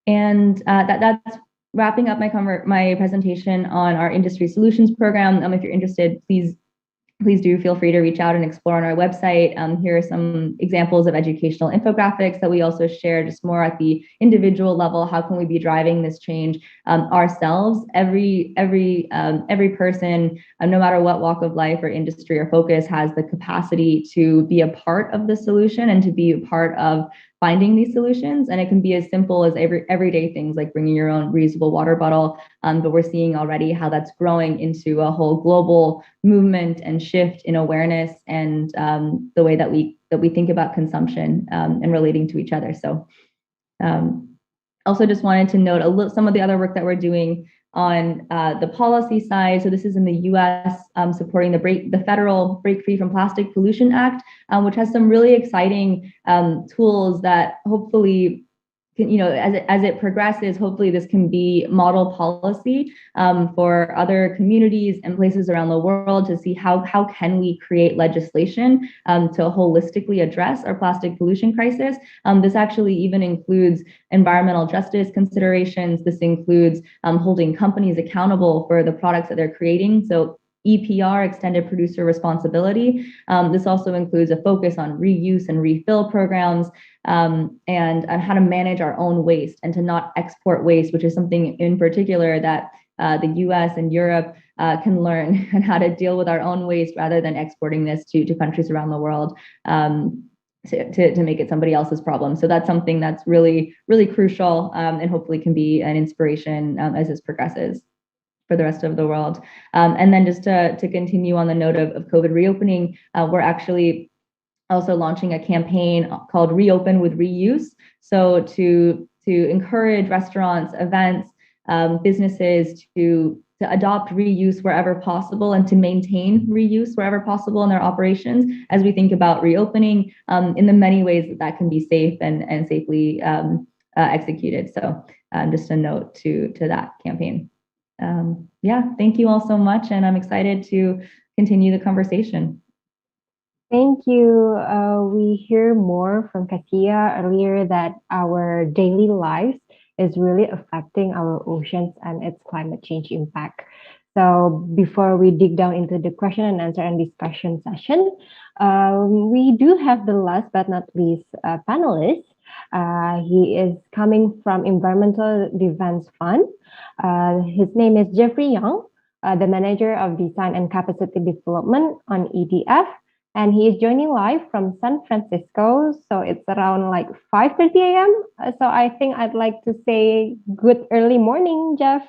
That's wrapping up my presentation on our industry solutions program. If you're interested, please do feel free to reach out and explore on our website. Here are some examples of educational infographics that we also share just more at the individual level. How can we be driving this change ourselves? Every person, no matter what walk of life or industry or focus, has the capacity to be a part of the solution and to be a part of finding these solutions. And it can be as simple as everyday things like bringing your own reusable water bottle. But we're seeing already how that's growing into a whole global movement and shift in awareness and the way that we think about consumption and relating to each other. So also just wanted to note some of the other work that we're doing on the policy side. So this is in the U.S. Supporting the federal Break Free from Plastic Pollution Act, which has some really exciting tools that hopefully as it progresses, hopefully this can be model policy for other communities and places around the world to see how can we create legislation to holistically address our plastic pollution crisis. This actually even includes environmental justice considerations. This includes holding companies accountable for the products that they're creating. So EPR, extended producer responsibility. This also includes a focus on reuse and refill programs and how to manage our own waste and to not export waste, which is something in particular that the US and Europe can learn and how to deal with our own waste rather than exporting this to countries around the world. To make it somebody else's problem. So that's something that's really, really crucial and hopefully can be an inspiration as this progresses for the rest of the world. And then just to continue on the note of COVID reopening, we're actually also launching a campaign called Reopen with Reuse. So to encourage restaurants, events, businesses to adopt reuse wherever possible and to maintain reuse wherever possible in their operations as we think about reopening in the many ways that can be safe and safely executed. So just a note to that campaign. Thank you all so much, and I'm excited to continue the conversation. Thank you. We hear more from Katia earlier that our daily lives is really affecting our oceans and its climate change impact. So before we dig down into the question and answer and discussion session, we do have the last but not least panelist. He is coming from Environmental Defense Fund. His name is Jeffrey Young, the Manager of Design and Capacity Development on EDF. And he is joining live from San Francisco. So it's around like 5:30 a.m. So I think I'd like to say good early morning, Jeff.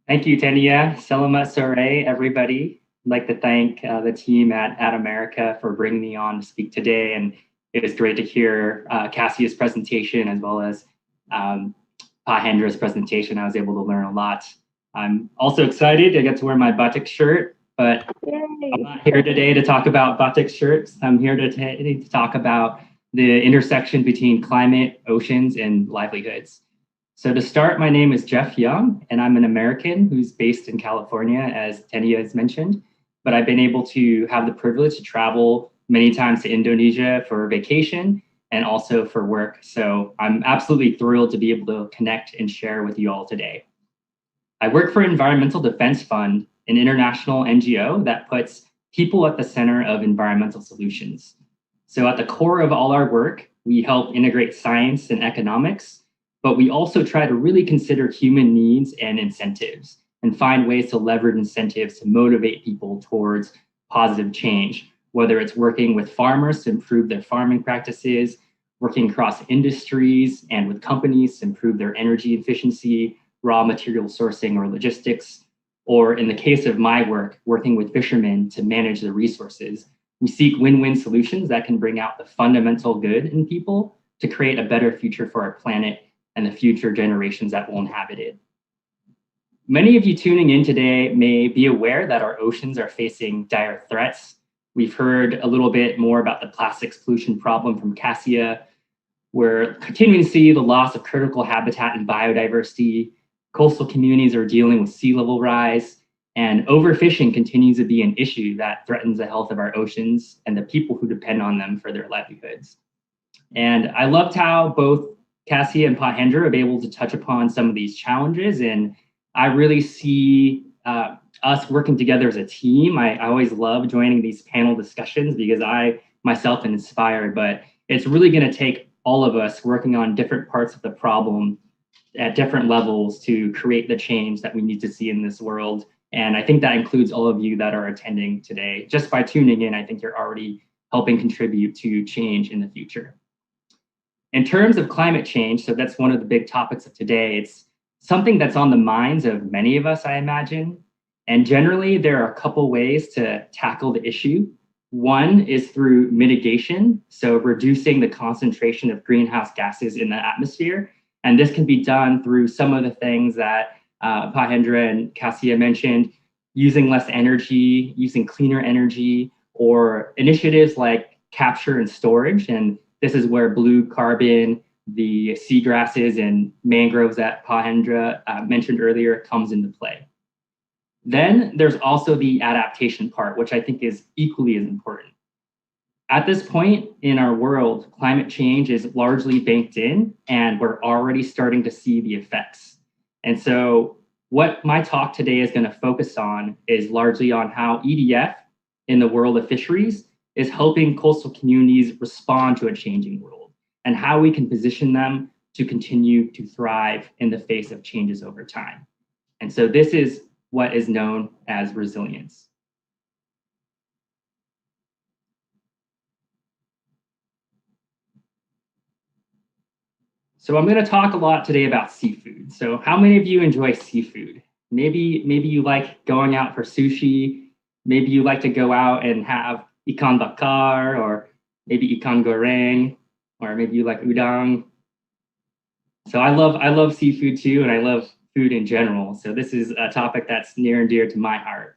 Thank you, Tania. Selamat sore, everybody. I'd like to thank the team at America for bringing me on to speak today. And it was great to hear Cassia's presentation as well as Pahendra's presentation. I was able to learn a lot. I'm also excited. I get to wear my batik shirt, but Yay. I'm not here today to talk about batik shirts. I'm here to talk about the intersection between climate, oceans, and livelihoods. So to start, my name is Jeff Young, and I'm an American who's based in California, as Tenia has mentioned. But I've been able to have the privilege to travel many times to Indonesia for vacation and also for work. So I'm absolutely thrilled to be able to connect and share with you all today. I work for Environmental Defense Fund, an international NGO that puts people at the center of environmental solutions. So at the core of all our work, we help integrate science and economics, but we also try to really consider human needs and incentives and find ways to leverage incentives to motivate people towards positive change, whether it's working with farmers to improve their farming practices, working across industries and with companies to improve their energy efficiency, raw material sourcing or logistics, or in the case of my work, working with fishermen to manage the resources. We seek win-win solutions that can bring out the fundamental good in people to create a better future for our planet and the future generations that will inhabit it. Many of you tuning in today may be aware that our oceans are facing dire threats. We've heard a little bit more about the plastics pollution problem from Cassia. We're continuing to see the loss of critical habitat and biodiversity. Coastal communities are dealing with sea level rise, and overfishing continues to be an issue that threatens the health of our oceans and the people who depend on them for their livelihoods. And I loved how both Cassia and Pahendra are able to touch upon some of these challenges, and I really see us working together as a team. I always love joining these panel discussions because I myself am inspired, but it's really going to take all of us working on different parts of the problem at different levels to create the change that we need to see in this world. And I think that includes all of you that are attending today. Just by tuning in, I think you're already helping contribute to change in the future. In terms of climate change, so that's one of the big topics of today, it's something that's on the minds of many of us, I imagine. And generally, there are a couple ways to tackle the issue. One is through mitigation, so reducing the concentration of greenhouse gases in the atmosphere. And this can be done through some of the things that Pahendra and Cassia mentioned, using less energy, using cleaner energy, or initiatives like capture and storage. And this is where blue carbon, the seagrasses and mangroves that Pahendra mentioned earlier comes into play. Then there's also the adaptation part, which I think is equally as important. At this point in our world, climate change is largely baked in, and we're already starting to see the effects. And so what my talk today is going to focus on is largely on how EDF in the world of fisheries is helping coastal communities respond to a changing world and how we can position them to continue to thrive in the face of changes over time. And so this is what is known as resilience. So I'm going to talk a lot today about seafood. So how many of you enjoy seafood? Maybe you like going out for sushi. Maybe you like to go out and have ikan bakar, or maybe ikan goreng, or maybe you like udang. So I love seafood too, and I love food in general. So this is a topic that's near and dear to my heart.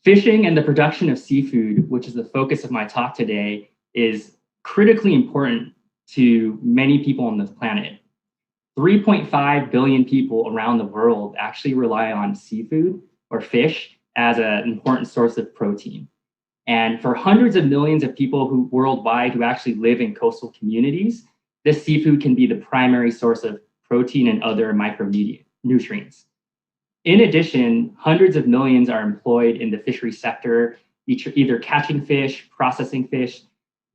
Fishing and the production of seafood, which is the focus of my talk today, is critically important to many people on this planet. 3.5 billion people around the world actually rely on seafood or fish as an important source of protein. And for hundreds of millions of people who worldwide who actually live in coastal communities, this seafood can be the primary source of protein and other micronutrients. In addition, hundreds of millions are employed in the fishery sector, either catching fish, processing fish,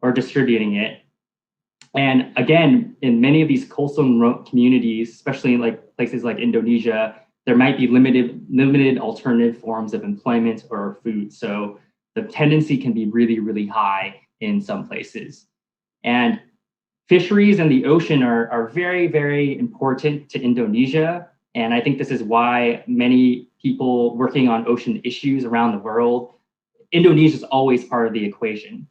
or distributing it. And again, in many of these coastal communities, especially in like places like Indonesia, there might be limited alternative forms of employment or food. So the tendency can be really, really high in some places. And fisheries and the ocean are very, very important to Indonesia And I think this is why many people working on ocean issues around the world, Indonesia is always part of the equation.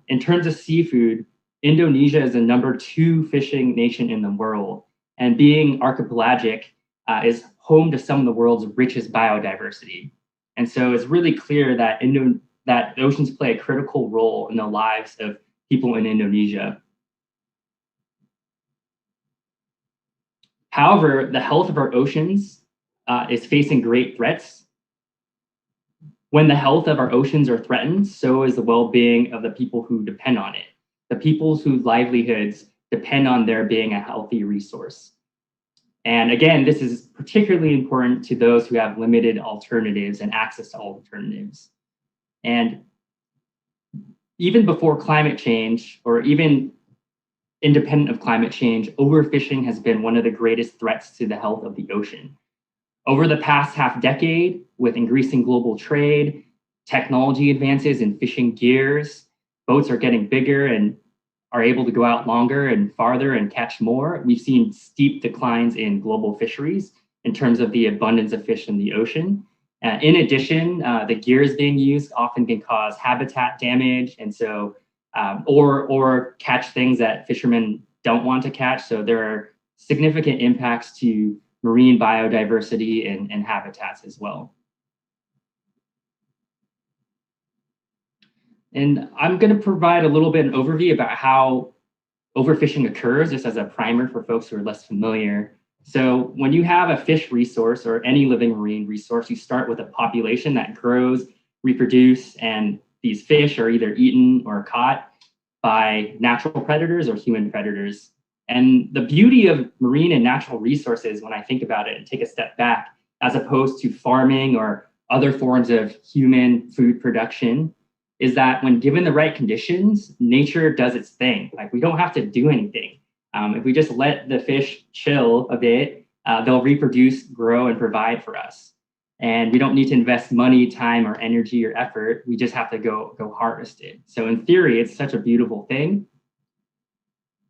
In terms of seafood, Indonesia is the #2 fishing nation in the world. And being archipelagic is home to some of the world's richest biodiversity. And so it's really clear that that oceans play a critical role in the lives of people in Indonesia. However, the health of our oceans is facing great threats. When the health of our oceans are threatened, so is the well-being of the people who depend on it, the peoples whose livelihoods depend on there being a healthy resource. And again, this is particularly important to those who have limited alternatives and access to alternatives. And even before climate change, or even independent of climate change, overfishing has been one of the greatest threats to the health of the ocean. Over the past half decade, with increasing global trade, technology advances in fishing gears, boats are getting bigger and are able to go out longer and farther and catch more. We've seen steep declines in global fisheries in terms of the abundance of fish in the ocean. In addition, the gears being used often can cause habitat damage, and so or catch things that fishermen don't want to catch. So there are significant impacts to marine biodiversity and habitats as well. And I'm going to provide a little bit of an overview about how overfishing occurs, just as a primer for folks who are less familiar. So when you have a fish resource or any living marine resource, you start with a population that grows, reproduce, and these fish are either eaten or caught by natural predators or human predators. And the beauty of marine and natural resources, when I think about it and take a step back, as opposed to farming or other forms of human food production, is that when given the right conditions, nature does its thing. Like, we don't have to do anything. If we just let the fish chill a bit, they'll reproduce, grow, and provide for us. And we don't need to invest money, time, or energy or effort. We just have to go harvest it. So in theory, it's such a beautiful thing.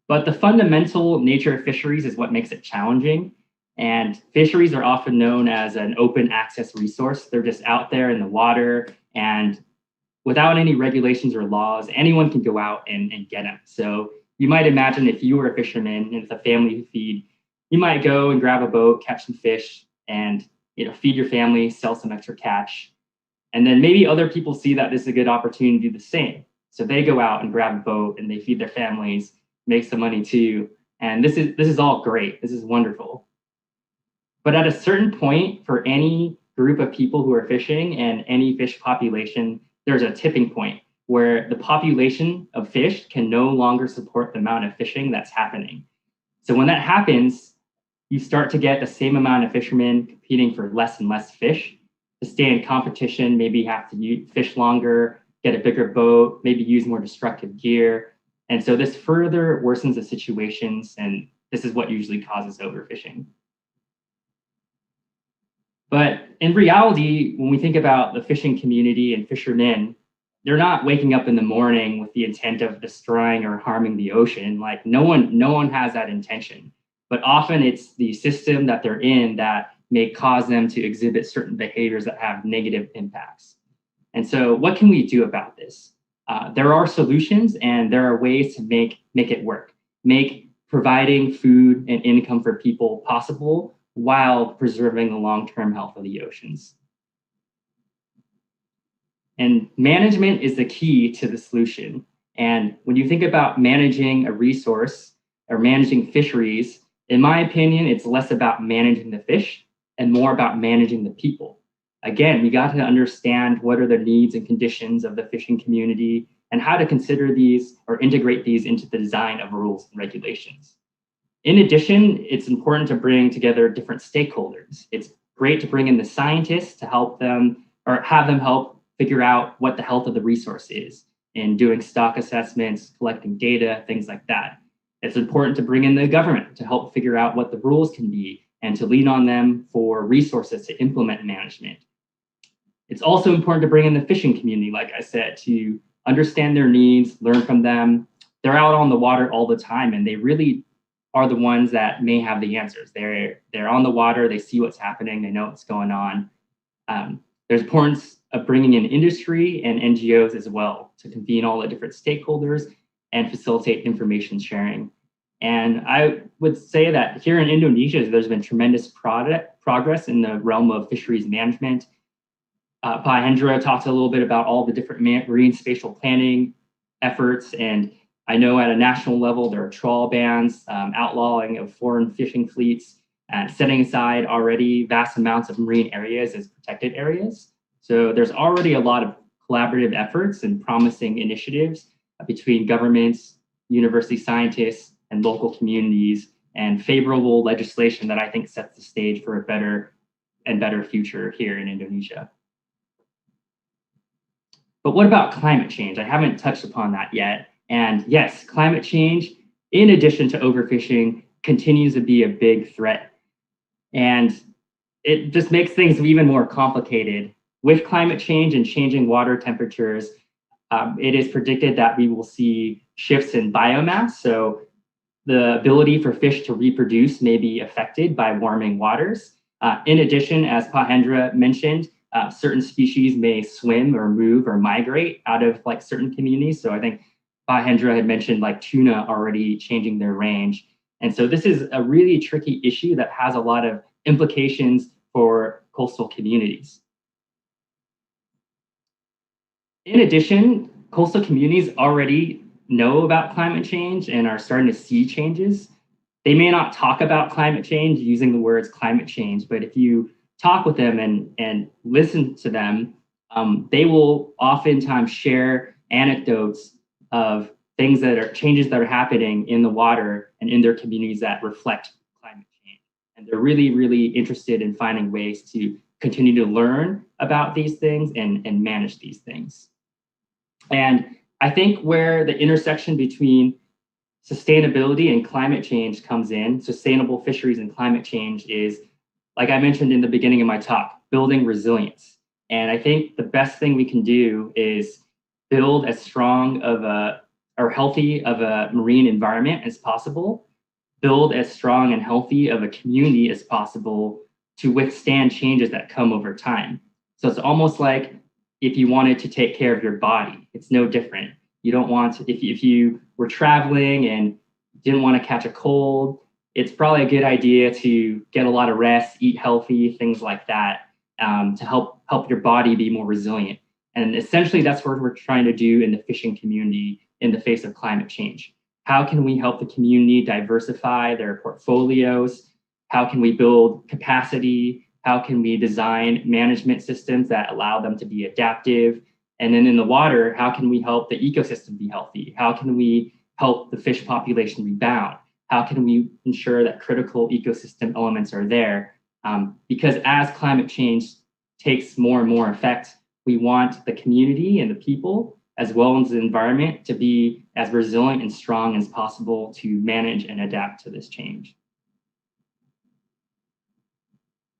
But the fundamental nature of fisheries is what makes it challenging. And fisheries are often known as an open access resource. They're just out there in the water, and without any regulations or laws, anyone can go out and get them. So you might imagine if you were a fisherman and it's a family feed, you might go and grab a boat, catch some fish, and feed your family, sell some extra catch. And then maybe other people see that this is a good opportunity to do the same. So they go out and grab a boat and they feed their families, make some money too. And this is all great. This is wonderful. But at a certain point, for any group of people who are fishing and any fish population, there's a tipping point where the population of fish can no longer support the amount of fishing that's happening. So when that happens, you start to get the same amount of fishermen competing for less and less fish. To stay in competition, maybe you have to fish longer, get a bigger boat, maybe use more destructive gear. And so this further worsens the situations, and this is what usually causes overfishing. But in reality, when we think about the fishing community and fishermen, they're not waking up in the morning with the intent of destroying or harming the ocean. Like, no one has that intention. But often it's the system that they're in that may cause them to exhibit certain behaviors that have negative impacts. And so what can we do about this? There are solutions, and there are ways to make it work, make providing food and income for people possible while preserving the long-term health of the oceans. And management is the key to the solution. And when you think about managing a resource or managing fisheries, in my opinion, it's less about managing the fish and more about managing the people. Again, we got to understand what are the needs and conditions of the fishing community and how to consider these or integrate these into the design of rules and regulations. In addition, it's important to bring together different stakeholders. It's great to bring in the scientists to help them or have them help figure out what the health of the resource is in doing stock assessments, collecting data, things like that. It's important to bring in the government to help figure out what the rules can be and to lean on them for resources to implement management. It's also important to bring in the fishing community, like I said, to understand their needs, learn from them. They're out on the water all the time, and they really are the ones that may have the answers. They're on the water, they see what's happening, they know what's going on. There's importance of bringing in industry and NGOs as well to convene all the different stakeholders and facilitate information sharing. And I would say that here in Indonesia, there's been tremendous progress in the realm of fisheries management. Pak Hendra talked a little bit about all the different marine spatial planning efforts. And I know at a national level, there are trawl bans, outlawing of foreign fishing fleets, and setting aside already vast amounts of marine areas as protected areas. So there's already a lot of collaborative efforts and promising initiatives between governments, university scientists, and local communities, and favorable legislation that I think sets the stage for a better and better future here in Indonesia. But what about climate change? I haven't touched upon that yet. And yes, climate change, in addition to overfishing, continues to be a big threat. And it just makes things even more complicated. With climate change and changing water temperatures, it is predicted that we will see shifts in biomass. So the ability for fish to reproduce may be affected by warming waters. In addition, as Pak Hendra mentioned, certain species may swim or move or migrate out of like certain communities. So I think Pak Hendra had mentioned like tuna already changing their range. And so this is a really tricky issue that has a lot of implications for coastal communities. In addition, coastal communities already know about climate change and are starting to see changes. They may not talk about climate change using the words climate change, but if you talk with them and listen to them, they will oftentimes share anecdotes of things that are changes that are happening in the water and in their communities that reflect climate change. And they're really, really interested in finding ways to continue to learn about these things and manage these things. And I think where the intersection between sustainability and climate change comes in, sustainable fisheries and climate change is, like I mentioned in the beginning of my talk, building resilience. And I think the best thing we can do is build as strong of a or healthy of a marine environment as possible, build as strong and healthy of a community as possible to withstand changes that come over time. So it's almost like if you wanted to take care of your body, it's no different. You don't want to, if you were traveling and didn't want to catch a cold, it's probably a good idea to get a lot of rest, eat healthy, things like that, to help your body be more resilient. And essentially, that's what we're trying to do in the fishing community in the face of climate change. How can we help the community diversify their portfolios? How can we build capacity? How can we design management systems that allow them to be adaptive? And then in the water, how can we help the ecosystem be healthy? How can we help the fish population rebound? How can we ensure that critical ecosystem elements are there? Because as climate change takes more and more effect, we want the community and the people, as well as the environment, to be as resilient and strong as possible to manage and adapt to this change.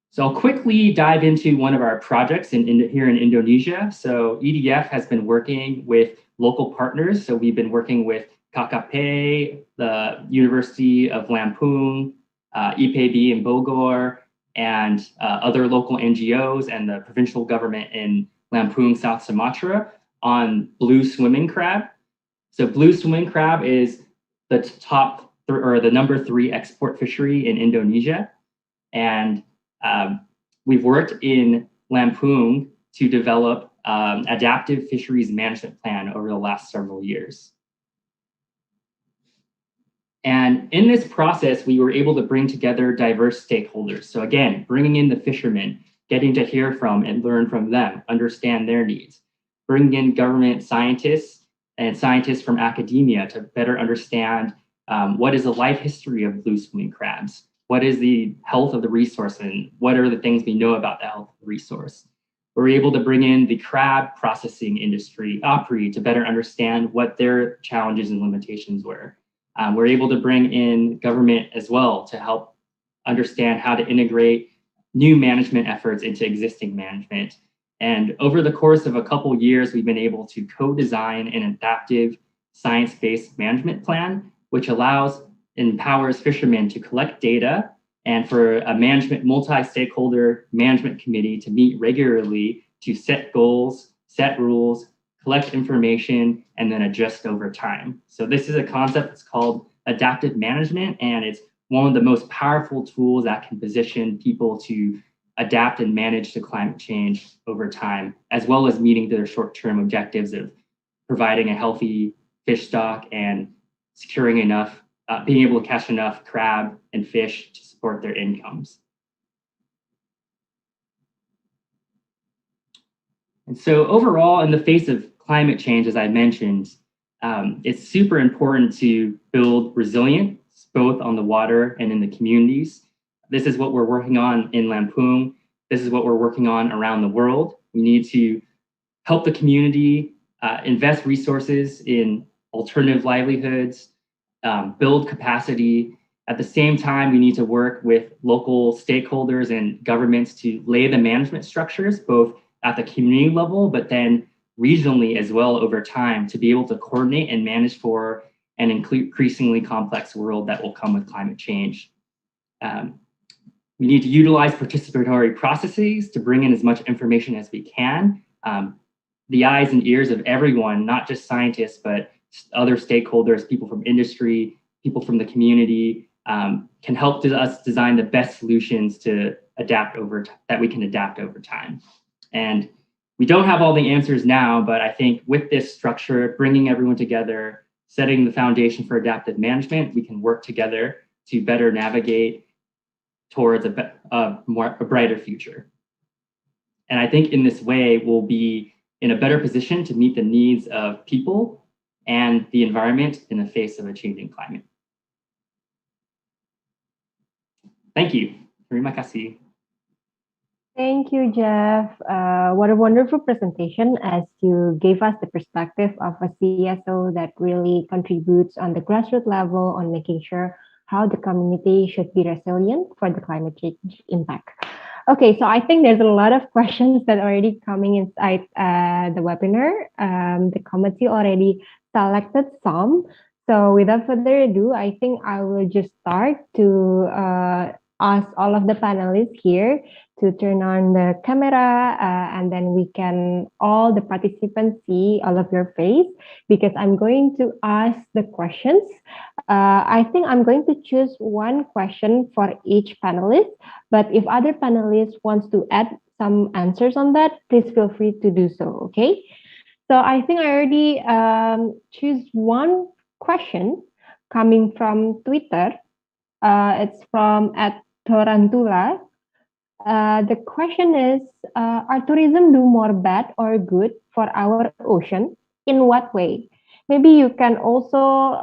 So I'll quickly dive into one of our projects here in Indonesia. So EDF has been working with local partners. So we've been working with KKP, the University of Lampung, IPB in Bogor, and other local NGOs and the provincial government in Lampung, South Sumatra, on blue swimming crab. So blue swimming crab is the the number 3 export fishery in Indonesia. And we've worked in Lampung to develop adaptive fisheries management plan over the last several years. And in this process, we were able to bring together diverse stakeholders. So again, bringing in the fishermen, getting to hear from and learn from them, understand their needs, bringing in government scientists and scientists from academia to better understand what is the life history of blue swimming crabs, what is the health of the resource, and what are the things we know about the health of the resource. We're able to bring in the crab processing industry, APRI, to better understand what their challenges and limitations were. We're able to bring in government as well to help understand how to integrate new management efforts into existing management. And over the course of a couple years, we've been able to co-design an adaptive science-based management plan, which allows empowers fishermen to collect data and for a multi-stakeholder management committee to meet regularly to set goals, set rules, collect information, and then adjust over time. So this is a concept that's called adaptive management, and it's one of the most powerful tools that can position people to adapt and manage to climate change over time, as well as meeting their short-term objectives of providing a healthy fish stock and securing enough, being able to catch enough crab and fish to support their incomes. And so overall, in the face of climate change, as I mentioned, it's super important to build resilience, both on the water and in the communities. This is what we're working on in Lampung. This is what we're working on around the world. We need to help the community invest resources in alternative livelihoods, build capacity. At the same time, we need to work with local stakeholders and governments to lay the management structures, both at the community level, but then regionally as well over time, to be able to coordinate and manage for an increasingly complex world that will come with climate change. We need to utilize participatory processes to bring in as much information as we can. The eyes and ears of everyone, not just scientists, but other stakeholders, people from industry, people from the community, can help us design the best solutions to that we can adapt over time. And we don't have all the answers now, but I think with this structure, bringing everyone together, setting the foundation for adaptive management, we can work together to better navigate towards a brighter future. And I think in this way, we'll be in a better position to meet the needs of people and the environment in the face of a changing climate. Thank you. Terima kasih. Thank you, Jeff. What a wonderful presentation as you gave us the perspective of a CSO that really contributes on the grassroots level on making sure how the community should be resilient for the climate change impact. Okay, so I think there's a lot of questions that are already coming inside the webinar. The committee already selected some. So without further ado, I think I will just start to ask all of the panelists here to turn on the camera and then we can all the participants see all of your face because I'm going to ask the questions. I think I'm going to choose one question for each panelist, but if other panelists wants to add some answers on that, please feel free to do so, okay? So I think I already choose one question coming from Twitter. It's from @Torantula. The question is, are tourism do more bad or good for our ocean? In what way? Maybe you can also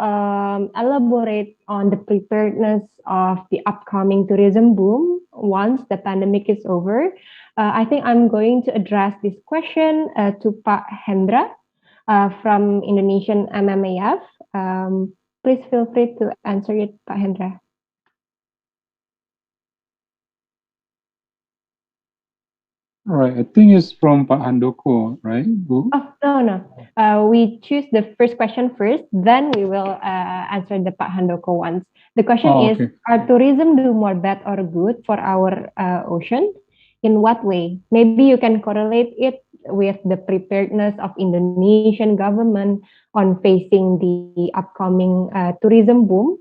elaborate on the preparedness of the upcoming tourism boom once the pandemic is over. I think I'm going to address this question to Pak Hendra from Indonesian MMAF. Please feel free to answer it, Pak Hendra. All right, I think it's from Pak Handoko, right? Oh, no. We choose the first question first, then we will answer the Pak Handoko ones. The question is, okay. Are tourism do more bad or good for our ocean? In what way? Maybe you can correlate it with the preparedness of Indonesian government on facing the upcoming tourism boom.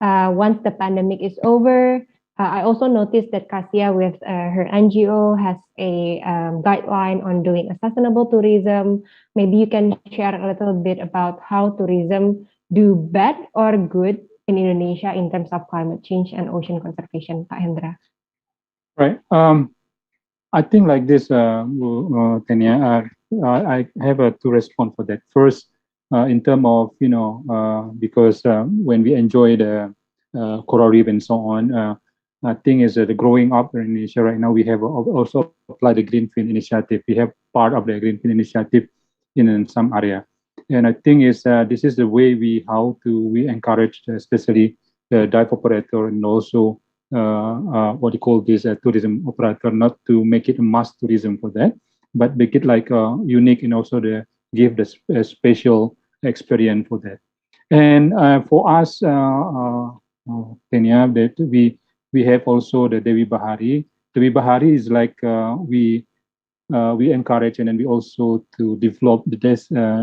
Once the pandemic is over, I also noticed that Kasia with her NGO has a guideline on doing a sustainable tourism. Maybe you can share a little bit about how tourism do bad or good in Indonesia in terms of climate change and ocean conservation, Pak Hendra. Right. I think like this, Tanya, I have to respond for that. First, in terms of, because when we enjoy the coral reef and so on, I think is that growing up in Indonesia right now, we have also applied the Greenfield Initiative. We have part of the Greenfield Initiative in some area. And I think is this is the way we encourage, especially the dive operator and also what you call this tourism operator, not to make it a mass tourism for that, but make it like unique and also give the special experience for that. And for us, Kenya, that we have also the Dewi Bahari. Dewi Bahari is like we encourage and then we also to develop the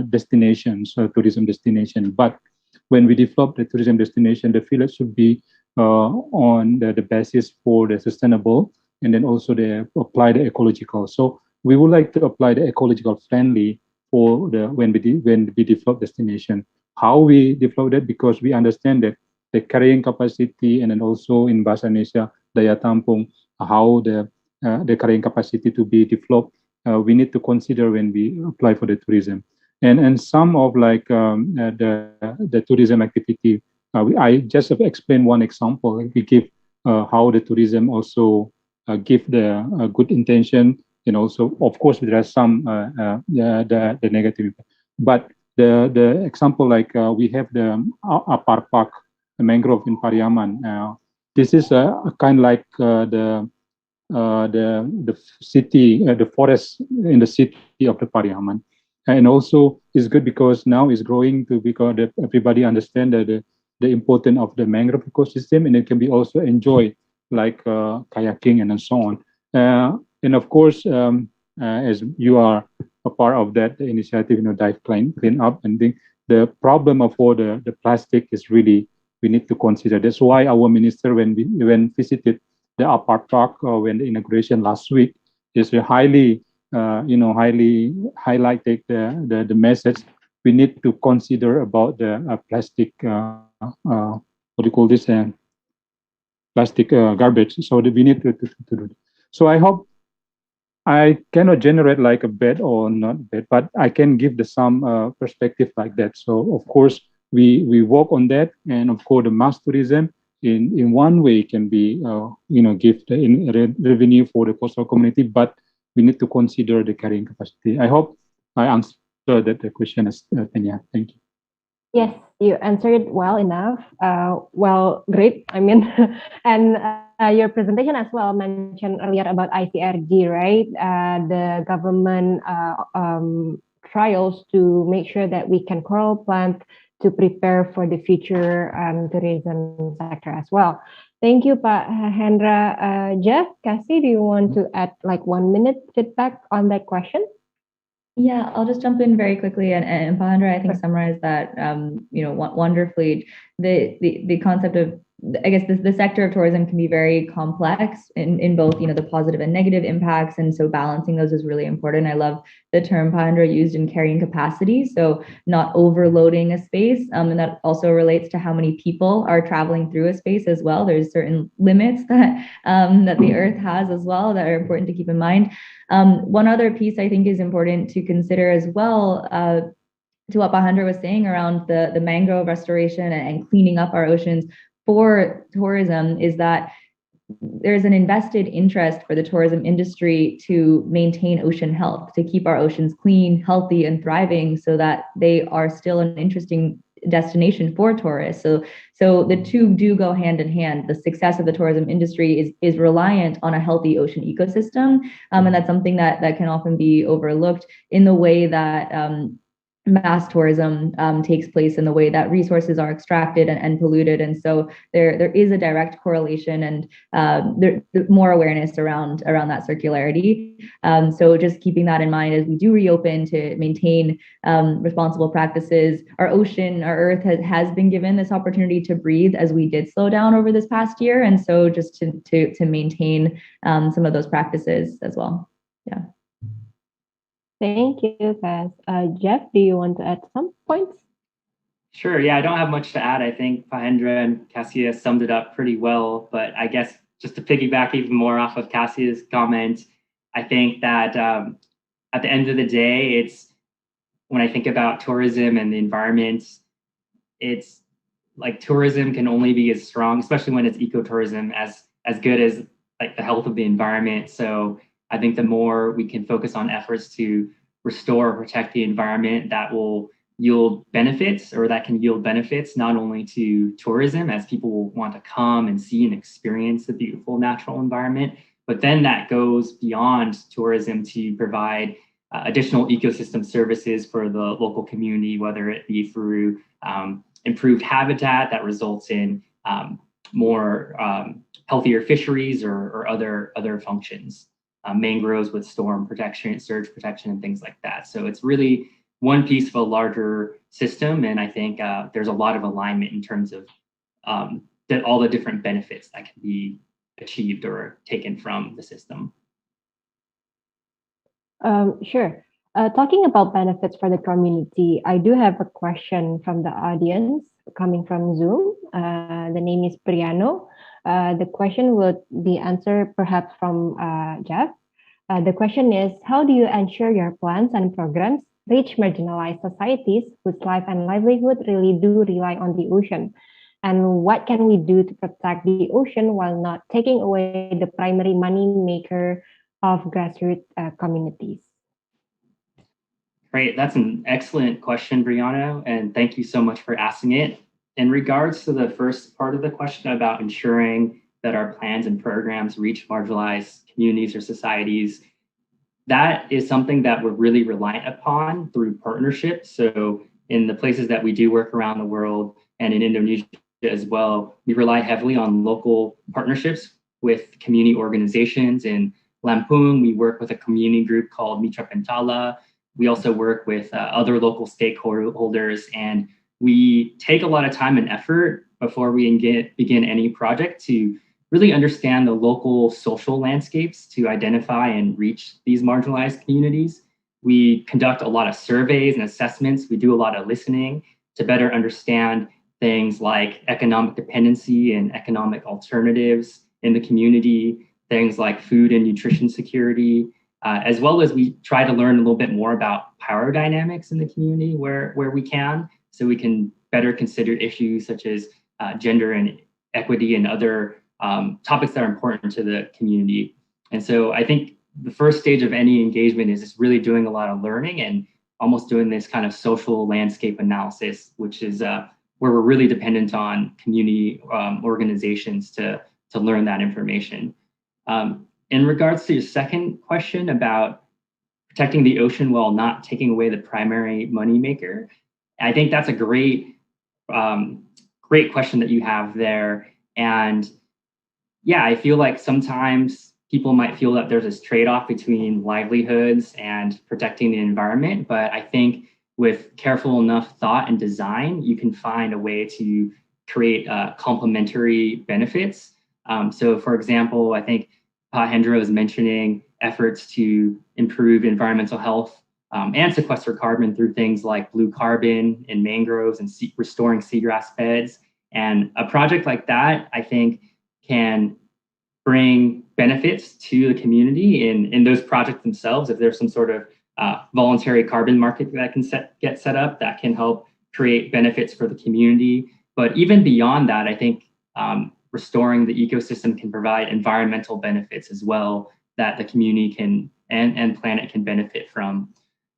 destinations, tourism destination. But when we develop the tourism destination, the village should be on the basis for the sustainable and then also the apply the ecological. So we would like to apply the ecological friendly for the when we develop destination. How we develop that, because we understand that the carrying capacity and then also in Bahasa Indonesia daya tampung, how the carrying capacity to be developed, we need to consider when we apply for the tourism. And some of like the tourism activity, I just have explained one example. We give how the tourism also give the good intention, and also of course there are some the negative, but the example like we have the Apar Park, the mangrove in Pariaman. This is a kind like the city, the forest in the city of the Pariaman. And also it's good because now it's growing to, because everybody understand that the importance of the mangrove ecosystem, and it can be also enjoyed like kayaking and so on. And of course, as you are a part of that initiative, dive clean up, and the problem of all the plastic is really, we need to consider. That's why our minister, when visited the Apar Park when the inauguration last week, is highly, highly highlighted the message we need to consider about the plastic, what do you call this, plastic garbage. So that we need to do. So I hope I cannot generate like a bad or not bad, but I can give the some perspective like that. So of course we work on that, and of course the mass tourism in one way can be give the revenue for the coastal community, but we need to consider the carrying capacity. I hope I answered that the question, as Tanya. Thank you. Yes, you answered well enough. Well, great. I mean, and your presentation as well mentioned earlier about ICRG, right? The government trials to make sure that we can coral plant to prepare for the future tourism sector as well. Thank you, Pak Hendra. Jeff, Cassie, do you want to add like 1 minute feedback on that question? Yeah, I'll just jump in very quickly, and Pahendra, I think, summarized that wonderfully. The concept of, I guess, the sector of tourism can be very complex in both the positive and negative impacts, and so balancing those is really important. I love the term Pahendra used in carrying capacity, so not overloading a space, and that also relates to how many people are traveling through a space as well. There's certain limits that that the Earth has as well that are important to keep in mind. One other piece I think is important to consider as well, to what Pahendra was saying around the mangrove restoration and cleaning up our oceans for tourism, is that there's an invested interest for the tourism industry to maintain ocean health, to keep our oceans clean, healthy, and thriving, so that they are still an interesting destination for tourists. So the two do go hand in hand. The success of the tourism industry is reliant on a healthy ocean ecosystem, and that's something that can often be overlooked in the way that mass tourism takes place, in the way that resources are extracted and polluted. And so there is a direct correlation, and there more awareness around that circularity. So just keeping that in mind as we do reopen, to maintain responsible practices. Our ocean, our Earth has been given this opportunity to breathe as we did slow down over this past year. And so just to maintain some of those practices as well. Yeah. Thank you, guys. Jeff, do you want to add some points? Sure. Yeah, I don't have much to add. I think Pahendra and Cassia summed it up pretty well. But I guess just to piggyback even more off of Cassia's comment, I think that at the end of the day, it's, when I think about tourism and the environment, it's like tourism can only be as strong, especially when it's ecotourism, as good as like the health of the environment. So I think the more we can focus on efforts to restore or protect the environment, that will yield benefits, or that can yield benefits not only to tourism, as people will want to come and see and experience the beautiful natural environment, but then that goes beyond tourism to provide additional ecosystem services for the local community, whether it be through improved habitat that results in more healthier fisheries or other functions, mangroves with storm protection, surge protection, and things like that. So it's really one piece of a larger system, and I think there's a lot of alignment in terms of that all the different benefits that can be achieved or taken from the system. Sure. Talking about benefits for the community, I do have a question from the audience coming from Zoom. The name is Priano. The question will be answered perhaps from Jeff. The question is, how do you ensure your plans and programs reach marginalized societies whose life and livelihood really do rely on the ocean? And what can we do to protect the ocean while not taking away the primary money maker of grassroots communities? Great, that's an excellent question, Brianna, and thank you so much for asking it. In regards to the first part of the question about ensuring that our plans and programs reach marginalized communities or societies, that is something that we're really reliant upon through partnerships. So in the places that we do work around the world and in Indonesia as well, we rely heavily on local partnerships with community organizations. In Lampung, we work with a community group called Mitra Pentala. We also work with other local stakeholders, and we take a lot of time and effort before we begin any project to really understand the local social landscapes to identify and reach these marginalized communities. We conduct a lot of surveys and assessments. We do a lot of listening to better understand things like economic dependency and economic alternatives in the community, things like food and nutrition security, as well as we try to learn a little bit more about power dynamics in the community where we can, so we can better consider issues such as gender and equity and other topics that are important to the community. And so I think the first stage of any engagement is just really doing a lot of learning and almost doing this kind of social landscape analysis, which is where we're really dependent on community organizations to learn that information. In regards to your second question about protecting the ocean while not taking away the primary moneymaker, I think that's a great question that you have there. And yeah, I feel like sometimes people might feel that there's this trade-off between livelihoods and protecting the environment. But I think with careful enough thought and design, you can find a way to create complementary benefits. So for example, I think Hendra was mentioning efforts to improve environmental health and sequester carbon through things like blue carbon in mangroves and restoring seagrass beds. And a project like that, I think, can bring benefits to the community in those projects themselves. If there's some sort of voluntary carbon market that can get set up, that can help create benefits for the community. But even beyond that, I think restoring the ecosystem can provide environmental benefits as well that the community can and planet can benefit from.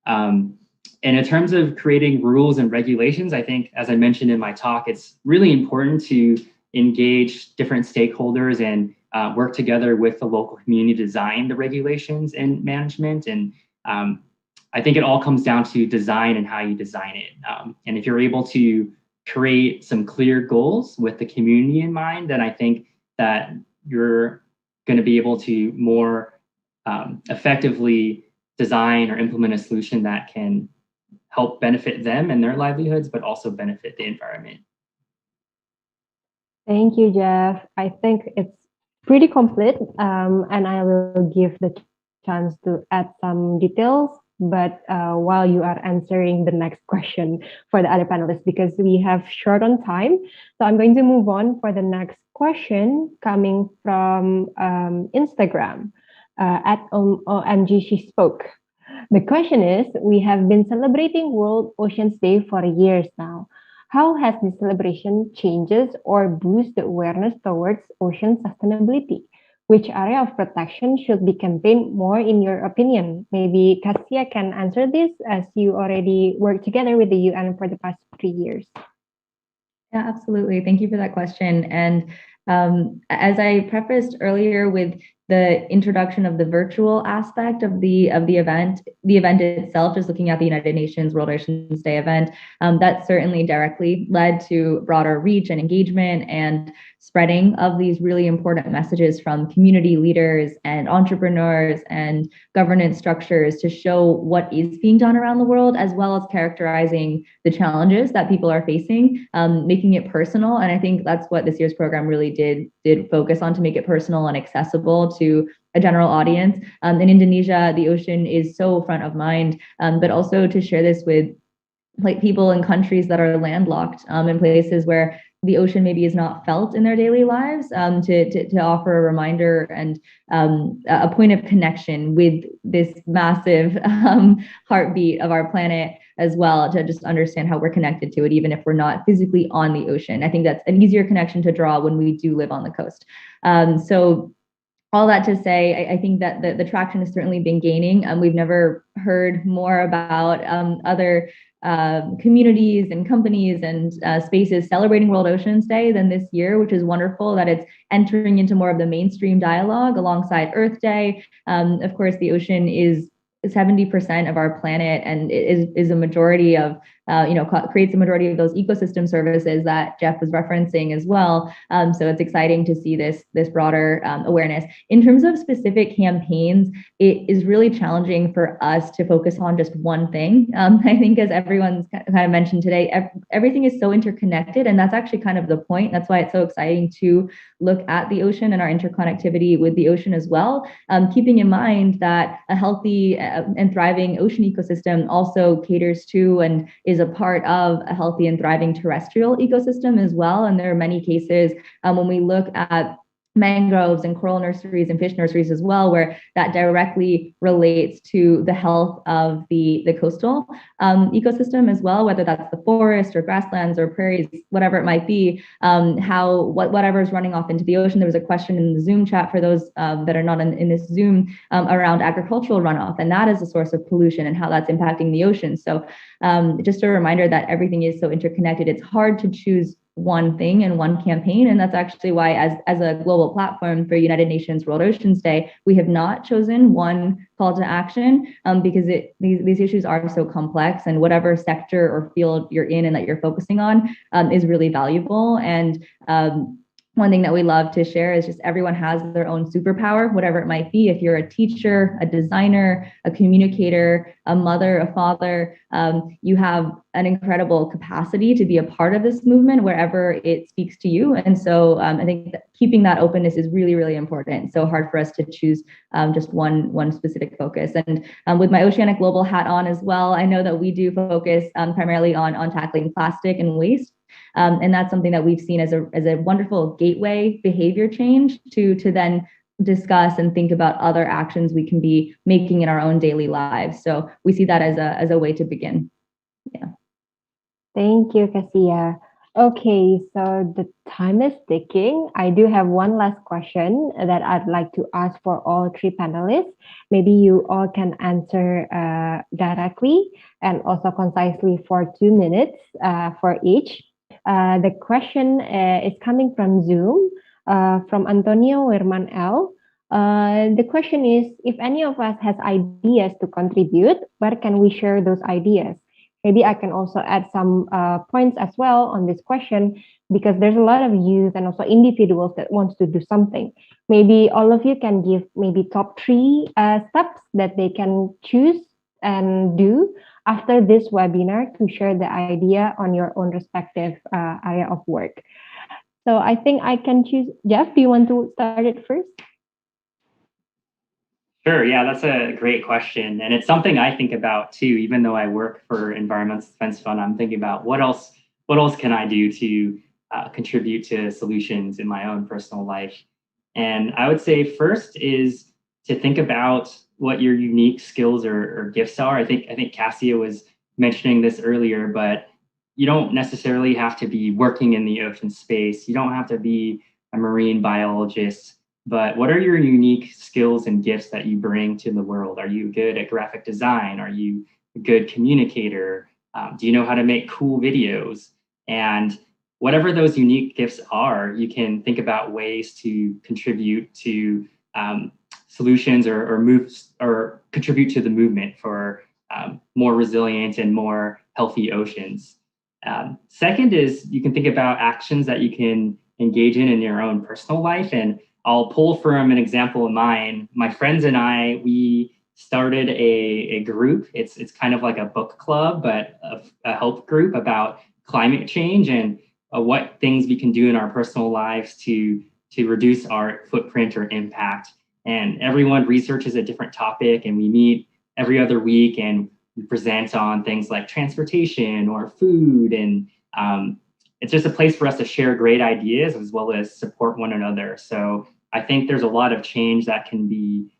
And in terms of creating rules and regulations, I think, as I mentioned in my talk, it's really important to engage different stakeholders and work together with the local community to design the regulations and management. And I think it all comes down to design and how you design it. And if you're able to create some clear goals with the community in mind, then I think that you're going to be able to more effectively design or implement a solution that can help benefit them and their livelihoods, but also benefit the environment. Thank you, Jeff. I think it's pretty complete, and I will give the chance to add some details. But while you are answering the next question for the other panelists, because we have short on time, so I'm going to move on for the next question coming from Instagram at OMG She Spoke. The question is, we have been celebrating World Oceans Day for years now. How has this celebration changes or boost the awareness towards ocean sustainability? Which area of protection should be campaigned more in your opinion? Maybe Cassia can answer this, as you already worked together with the UN for the past 3 years. Yeah, absolutely. Thank you for that question. And as I prefaced earlier with the introduction of the virtual aspect of the event, the event itself, just looking at the United Nations World Oceans Day event, that certainly directly led to broader reach and engagement and spreading of these really important messages from community leaders and entrepreneurs and governance structures to show what is being done around the world, as well as characterizing the challenges that people are facing, making it personal. And I think that's what this year's program really did focus on, to make it personal and accessible to a general audience. In Indonesia, the ocean is so front of mind, but also to share this with like people in countries that are landlocked, in places where the ocean maybe is not felt in their daily lives, to offer a reminder and a point of connection with this massive heartbeat of our planet as well, to just understand how we're connected to it, even if we're not physically on the ocean. I think that's an easier connection to draw when we do live on the coast. So all that to say, I think that the traction has certainly been gaining. We've never heard more about other communities and companies and spaces celebrating World Oceans Day than this year, which is wonderful that it's entering into more of the mainstream dialogue alongside Earth Day. Of course, the ocean is 70% of our planet, and it is a majority of creates a majority of those ecosystem services that Jeff was referencing as well. So it's exciting to see this broader awareness. In terms of specific campaigns, it is really challenging for us to focus on just one thing. I think, as everyone's kind of mentioned today, everything is so interconnected, and that's actually kind of the point. That's why it's so exciting to look at the ocean and our interconnectivity with the ocean as well, keeping in mind that a healthy and thriving ocean ecosystem also caters to and is a part of a healthy and thriving terrestrial ecosystem as well. And there are many cases when we look at mangroves and coral nurseries and fish nurseries as well, where that directly relates to the health of the coastal ecosystem as well, whether that's the forest or grasslands or prairies, whatever it might be, whatever is running off into the ocean. There was a question in the Zoom chat for those that are not in this Zoom around agricultural runoff, and that is a source of pollution and how that's impacting the ocean. So just a reminder that everything is so interconnected. It's hard to choose one thing and one campaign. And that's actually why, as a global platform for United Nations World Oceans Day, we have not chosen one call to action, because these issues are so complex, and whatever sector or field you're in and that you're focusing on is really valuable. And one thing that we love to share is just everyone has their own superpower, whatever it might be. If you're a teacher, a designer, a communicator, a mother, a father, you have an incredible capacity to be a part of this movement wherever it speaks to you. And so I think that keeping that openness is really, really important. So hard for us to choose just one specific focus. And with my Oceanic Global hat on as well, I know that we do focus primarily on tackling plastic and waste. And that's something that we've seen as a wonderful gateway behavior change to then discuss and think about other actions we can be making in our own daily lives. So we see that as a way to begin. Yeah. Thank you, Cassia. Okay, so the time is ticking. I do have one last question that I'd like to ask for all three panelists. Maybe you all can answer directly and also concisely for 2 minutes for each. The question is coming from Zoom, from Antonio Wirman L. The question is, if any of us has ideas to contribute, where can we share those ideas? Maybe I can also add some points as well on this question, because there's a lot of youth and also individuals that wants to do something. Maybe all of you can give maybe top 3 steps that they can choose and do after this webinar to share the idea on your own respective area of work. So I think I can choose. Jeff, do you want to start it first? Sure. Yeah, that's a great question. And it's something I think about too, even though I work for Environmental Defense Fund. I'm thinking about what else can I do to contribute to solutions in my own personal life. And I would say first is to think about what your unique skills or gifts are. I think Cassia was mentioning this earlier, but you don't necessarily have to be working in the ocean space. You don't have to be a marine biologist. But what are your unique skills and gifts that you bring to the world? Are you good at graphic design? Are you a good communicator? Do you know how to make cool videos? And whatever those unique gifts are, you can think about ways to contribute to solutions or moves or contribute to the movement for more resilient and more healthy oceans. Second is you can think about actions that you can engage in your own personal life. And I'll pull from an example of mine. My friends and I, we started a group. It's kind of like a book club, but a help group about climate change and what things we can do in our personal lives to reduce our footprint or impact. And everyone researches a different topic, and we meet every other week and we present on things like transportation or food. And it's just a place for us to share great ideas as well as support one another. So I think there's a lot of change that can be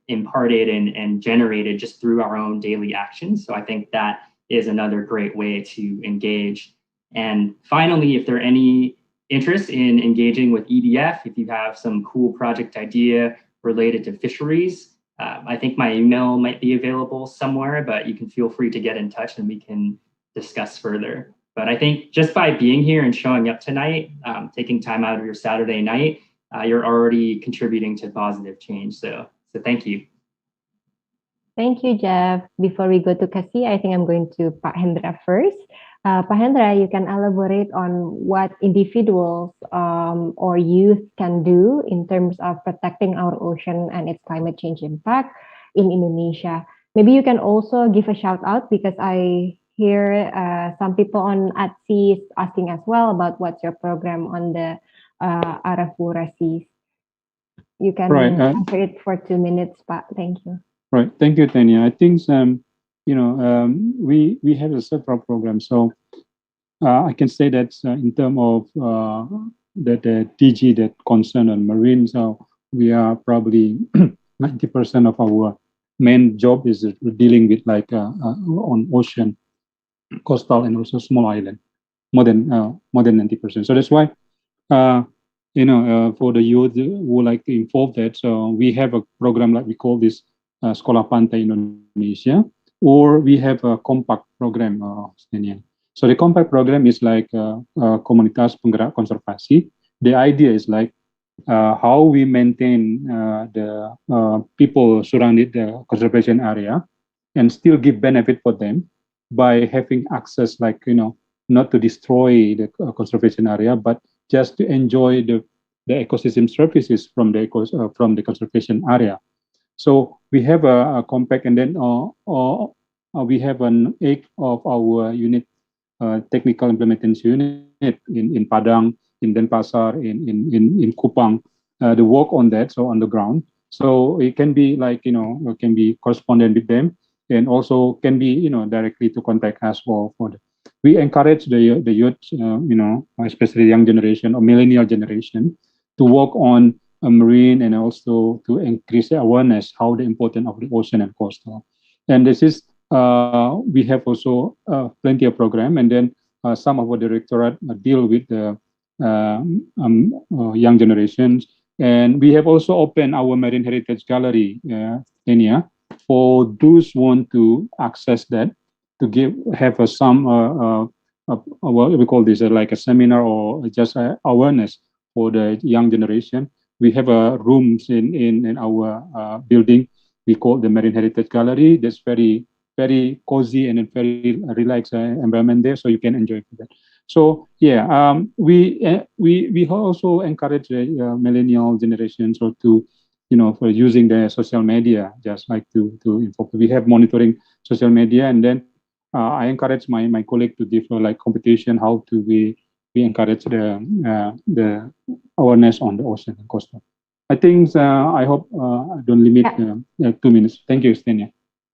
imparted and generated just through our own daily actions. So I think that is another great way to engage. And finally, if there are any interest in engaging with EDF, if you have some cool project idea related to fisheries, I think my email might be available somewhere, but you can feel free to get in touch and we can discuss further. But I think just by being here and showing up tonight, taking time out of your Saturday night, you're already contributing to positive change. So thank you. Thank you, Jeff. Before we go to Kasi, I think I'm going to Pak Hendra first. Pak Hendra, you can elaborate on what individuals or youth can do in terms of protecting our ocean and its climate change impact in Indonesia. Maybe you can also give a shout out because I hear some people on @Seas asking as well about what's your program on the Arafura Seas. You can answer it for 2 minutes, Pak. Thank you. Right. Thank you, Tanya. I think we have several programs. So I can say that in terms of the DG that concern on marine, so we are probably 90% of our main job is dealing with like on ocean, coastal, and also small island, more than 90%. So that's why for the youth who like to involve that, so we have a program like we call this Sekolah Pantai Indonesia, or we have a compact program. So the compact program is like komunitas penggerak konservasi. The idea is like how we maintain the people surrounded the conservation area and still give benefit for them by having access, like not to destroy the conservation area, but just to enjoy the ecosystem services from the conservation area. So we have a compact, and then we have an 8 of our unit, technical implementation unit in Padang, in Denpasar, in Kupang, the work on that, so on the ground. So it can be like, can be correspondent with them, and also can be, directly to contact us for the. We encourage the youth, especially young generation or millennial generation, to work on marine and also to increase the awareness how the importance of the ocean and coastal. And this is we have also plenty of program, and then some of our directorate deal with the young generations, and we have also opened our marine heritage gallery, Kenya, for those who want to access that, to have some what we call this like a seminar or just awareness for the young generation. We have rooms in our building. We call the Marine Heritage Gallery. That's very cozy and a very relaxed environment there, so you can enjoy that. So yeah, we also encourage the millennial generation so to for using the social media, just like to info. We have monitoring social media, and then I encourage my colleague to give like competition how to we encourage the awareness on the ocean and coastal. I think I hope I don't limit 2 minutes. Thank you, Stenia.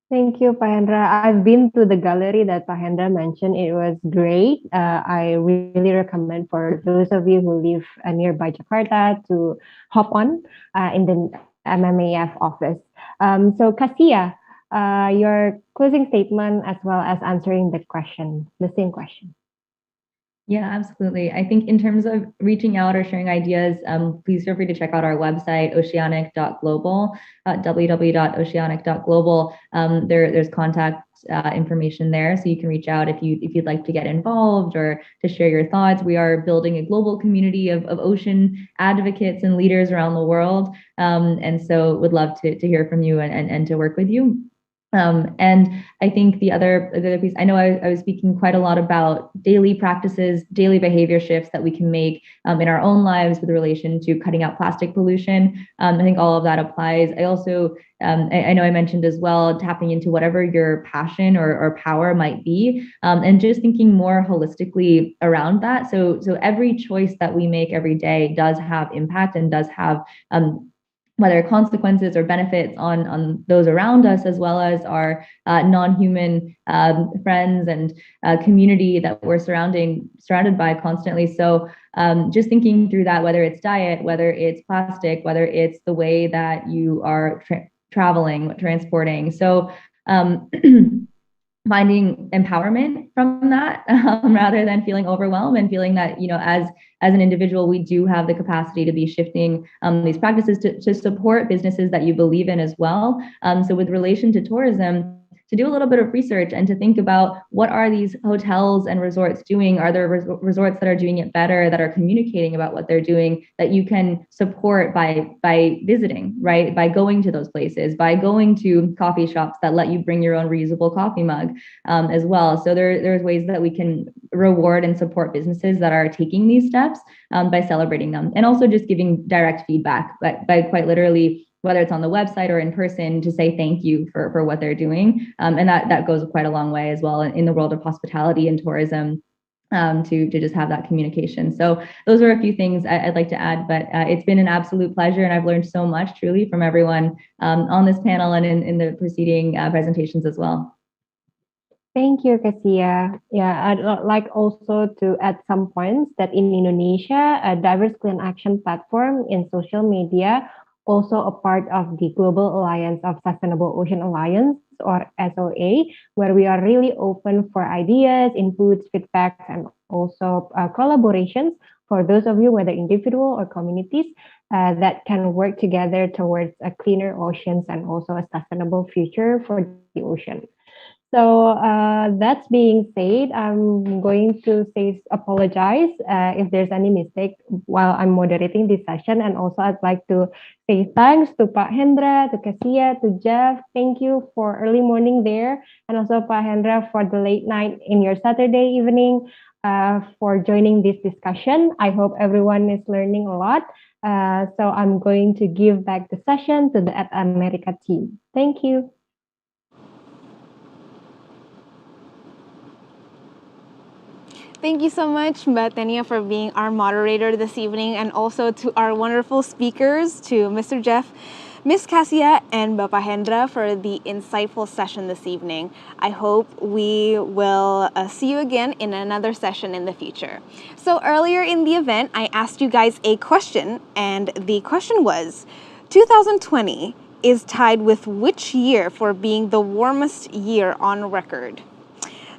Thank you, Pahendra. I've been to the gallery that Pahendra mentioned. It was great. I really recommend for those of you who live nearby Jakarta to hop on in the MMAF office. So Kasia, your closing statement as well as answering the same question. Yeah, absolutely. I think in terms of reaching out or sharing ideas, please feel free to check out our website, oceanic.global, www.oceanic.global. There's contact information there, so you can reach out if you'd like to get involved or to share your thoughts. We are building a global community of ocean advocates and leaders around the world, and so would love to hear from you and to work with you. And I think the other piece, I know I was speaking quite a lot about daily practices, daily behavior shifts that we can make in our own lives with relation to cutting out plastic pollution. I think all of that applies. I also, I know I mentioned as well, tapping into whatever your passion or power might be, and just thinking more holistically around that. So every choice that we make every day does have impact and does have whether consequences or benefits on those around us, as well as our non-human friends and community that we're surrounded by constantly. So just thinking through that, whether it's diet, whether it's plastic, whether it's the way that you are traveling, transporting. So finding empowerment from that rather than feeling overwhelmed and feeling that, as an individual, we do have the capacity to be shifting these practices to support businesses that you believe in as well. So with relation to tourism, to do a little bit of research and to think about what are these hotels and resorts doing? Are there resorts that are doing it better, that are communicating about what they're doing, that you can support by visiting, right? By going to those places, by going to coffee shops that let you bring your own reusable coffee mug as well. So there's ways that we can reward and support businesses that are taking these steps by celebrating them, and also just giving direct feedback by quite literally, whether it's on the website or in person, to say thank you for what they're doing. And that goes quite a long way as well in the world of hospitality and tourism, to just have that communication. So those are a few things I'd like to add, but it's been an absolute pleasure, and I've learned so much truly from everyone on this panel and in the preceding presentations as well. Thank you, Cassia. Yeah, I'd like also to add some points that in Indonesia, a diverse clean action platform in social media, also a part of the Global Alliance of Sustainable Ocean Alliance, or SOA, where we are really open for ideas, inputs, feedbacks, and also collaborations for those of you, whether individual or communities, that can work together towards a cleaner oceans and also a sustainable future for the ocean. So that's being said, I'm going to apologize if there's any mistake while I'm moderating this session. And also I'd like to say thanks to Pak Hendra, to Cassia, to Jeff. Thank you for early morning there. And also Pak Hendra for the late night in your Saturday evening for joining this discussion. I hope everyone is learning a lot. So I'm going to give back the session to the At America team. Thank you. Thank you so much, Mbak Tenia, for being our moderator this evening, and also to our wonderful speakers, to Mr. Jeff, Ms. Cassia, and Bapak Hendra for the insightful session this evening. I hope we will see you again in another session in the future. So earlier in the event, I asked you guys a question, and the question was, 2020 is tied with which year for being the warmest year on record?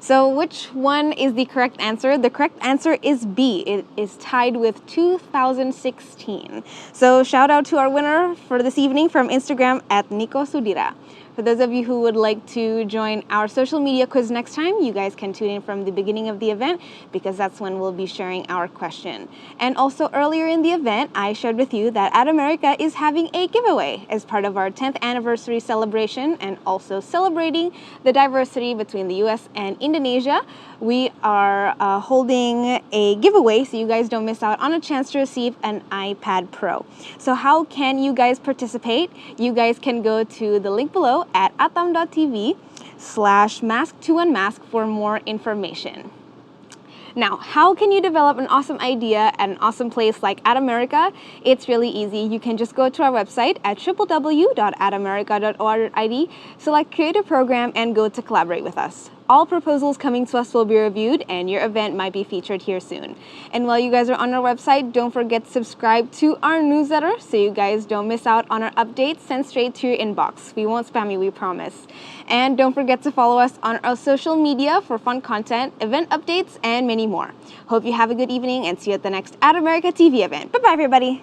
So which one is the correct answer? The correct answer is B. It is tied with 2016. So shout out to our winner for this evening from Instagram at Nico Sudira. For those of you who would like to join our social media quiz next time, you guys can tune in from the beginning of the event, because that's when we'll be sharing our question. And also earlier in the event, I shared with you that At America is having a giveaway as part of our 10th anniversary celebration, and also celebrating the diversity between the US and Indonesia. We are holding a giveaway, so you guys don't miss out on a chance to receive an iPad Pro. So how can you guys participate? You guys can go to the link below at atam.tv/mask2unmask for more information. Now, how can you develop an awesome idea at an awesome place like At America? It's really easy. You can just go to our website at www.atamerica.org.id, select Create a Program, and go to Collaborate with us. All proposals coming to us will be reviewed, and your event might be featured here soon. And while you guys are on our website, don't forget to subscribe to our newsletter so you guys don't miss out on our updates sent straight to your inbox. We won't spam you, we promise. And don't forget to follow us on our social media for fun content, event updates, and many more. Hope you have a good evening, and see you at the next At America TV event. Bye-bye, everybody.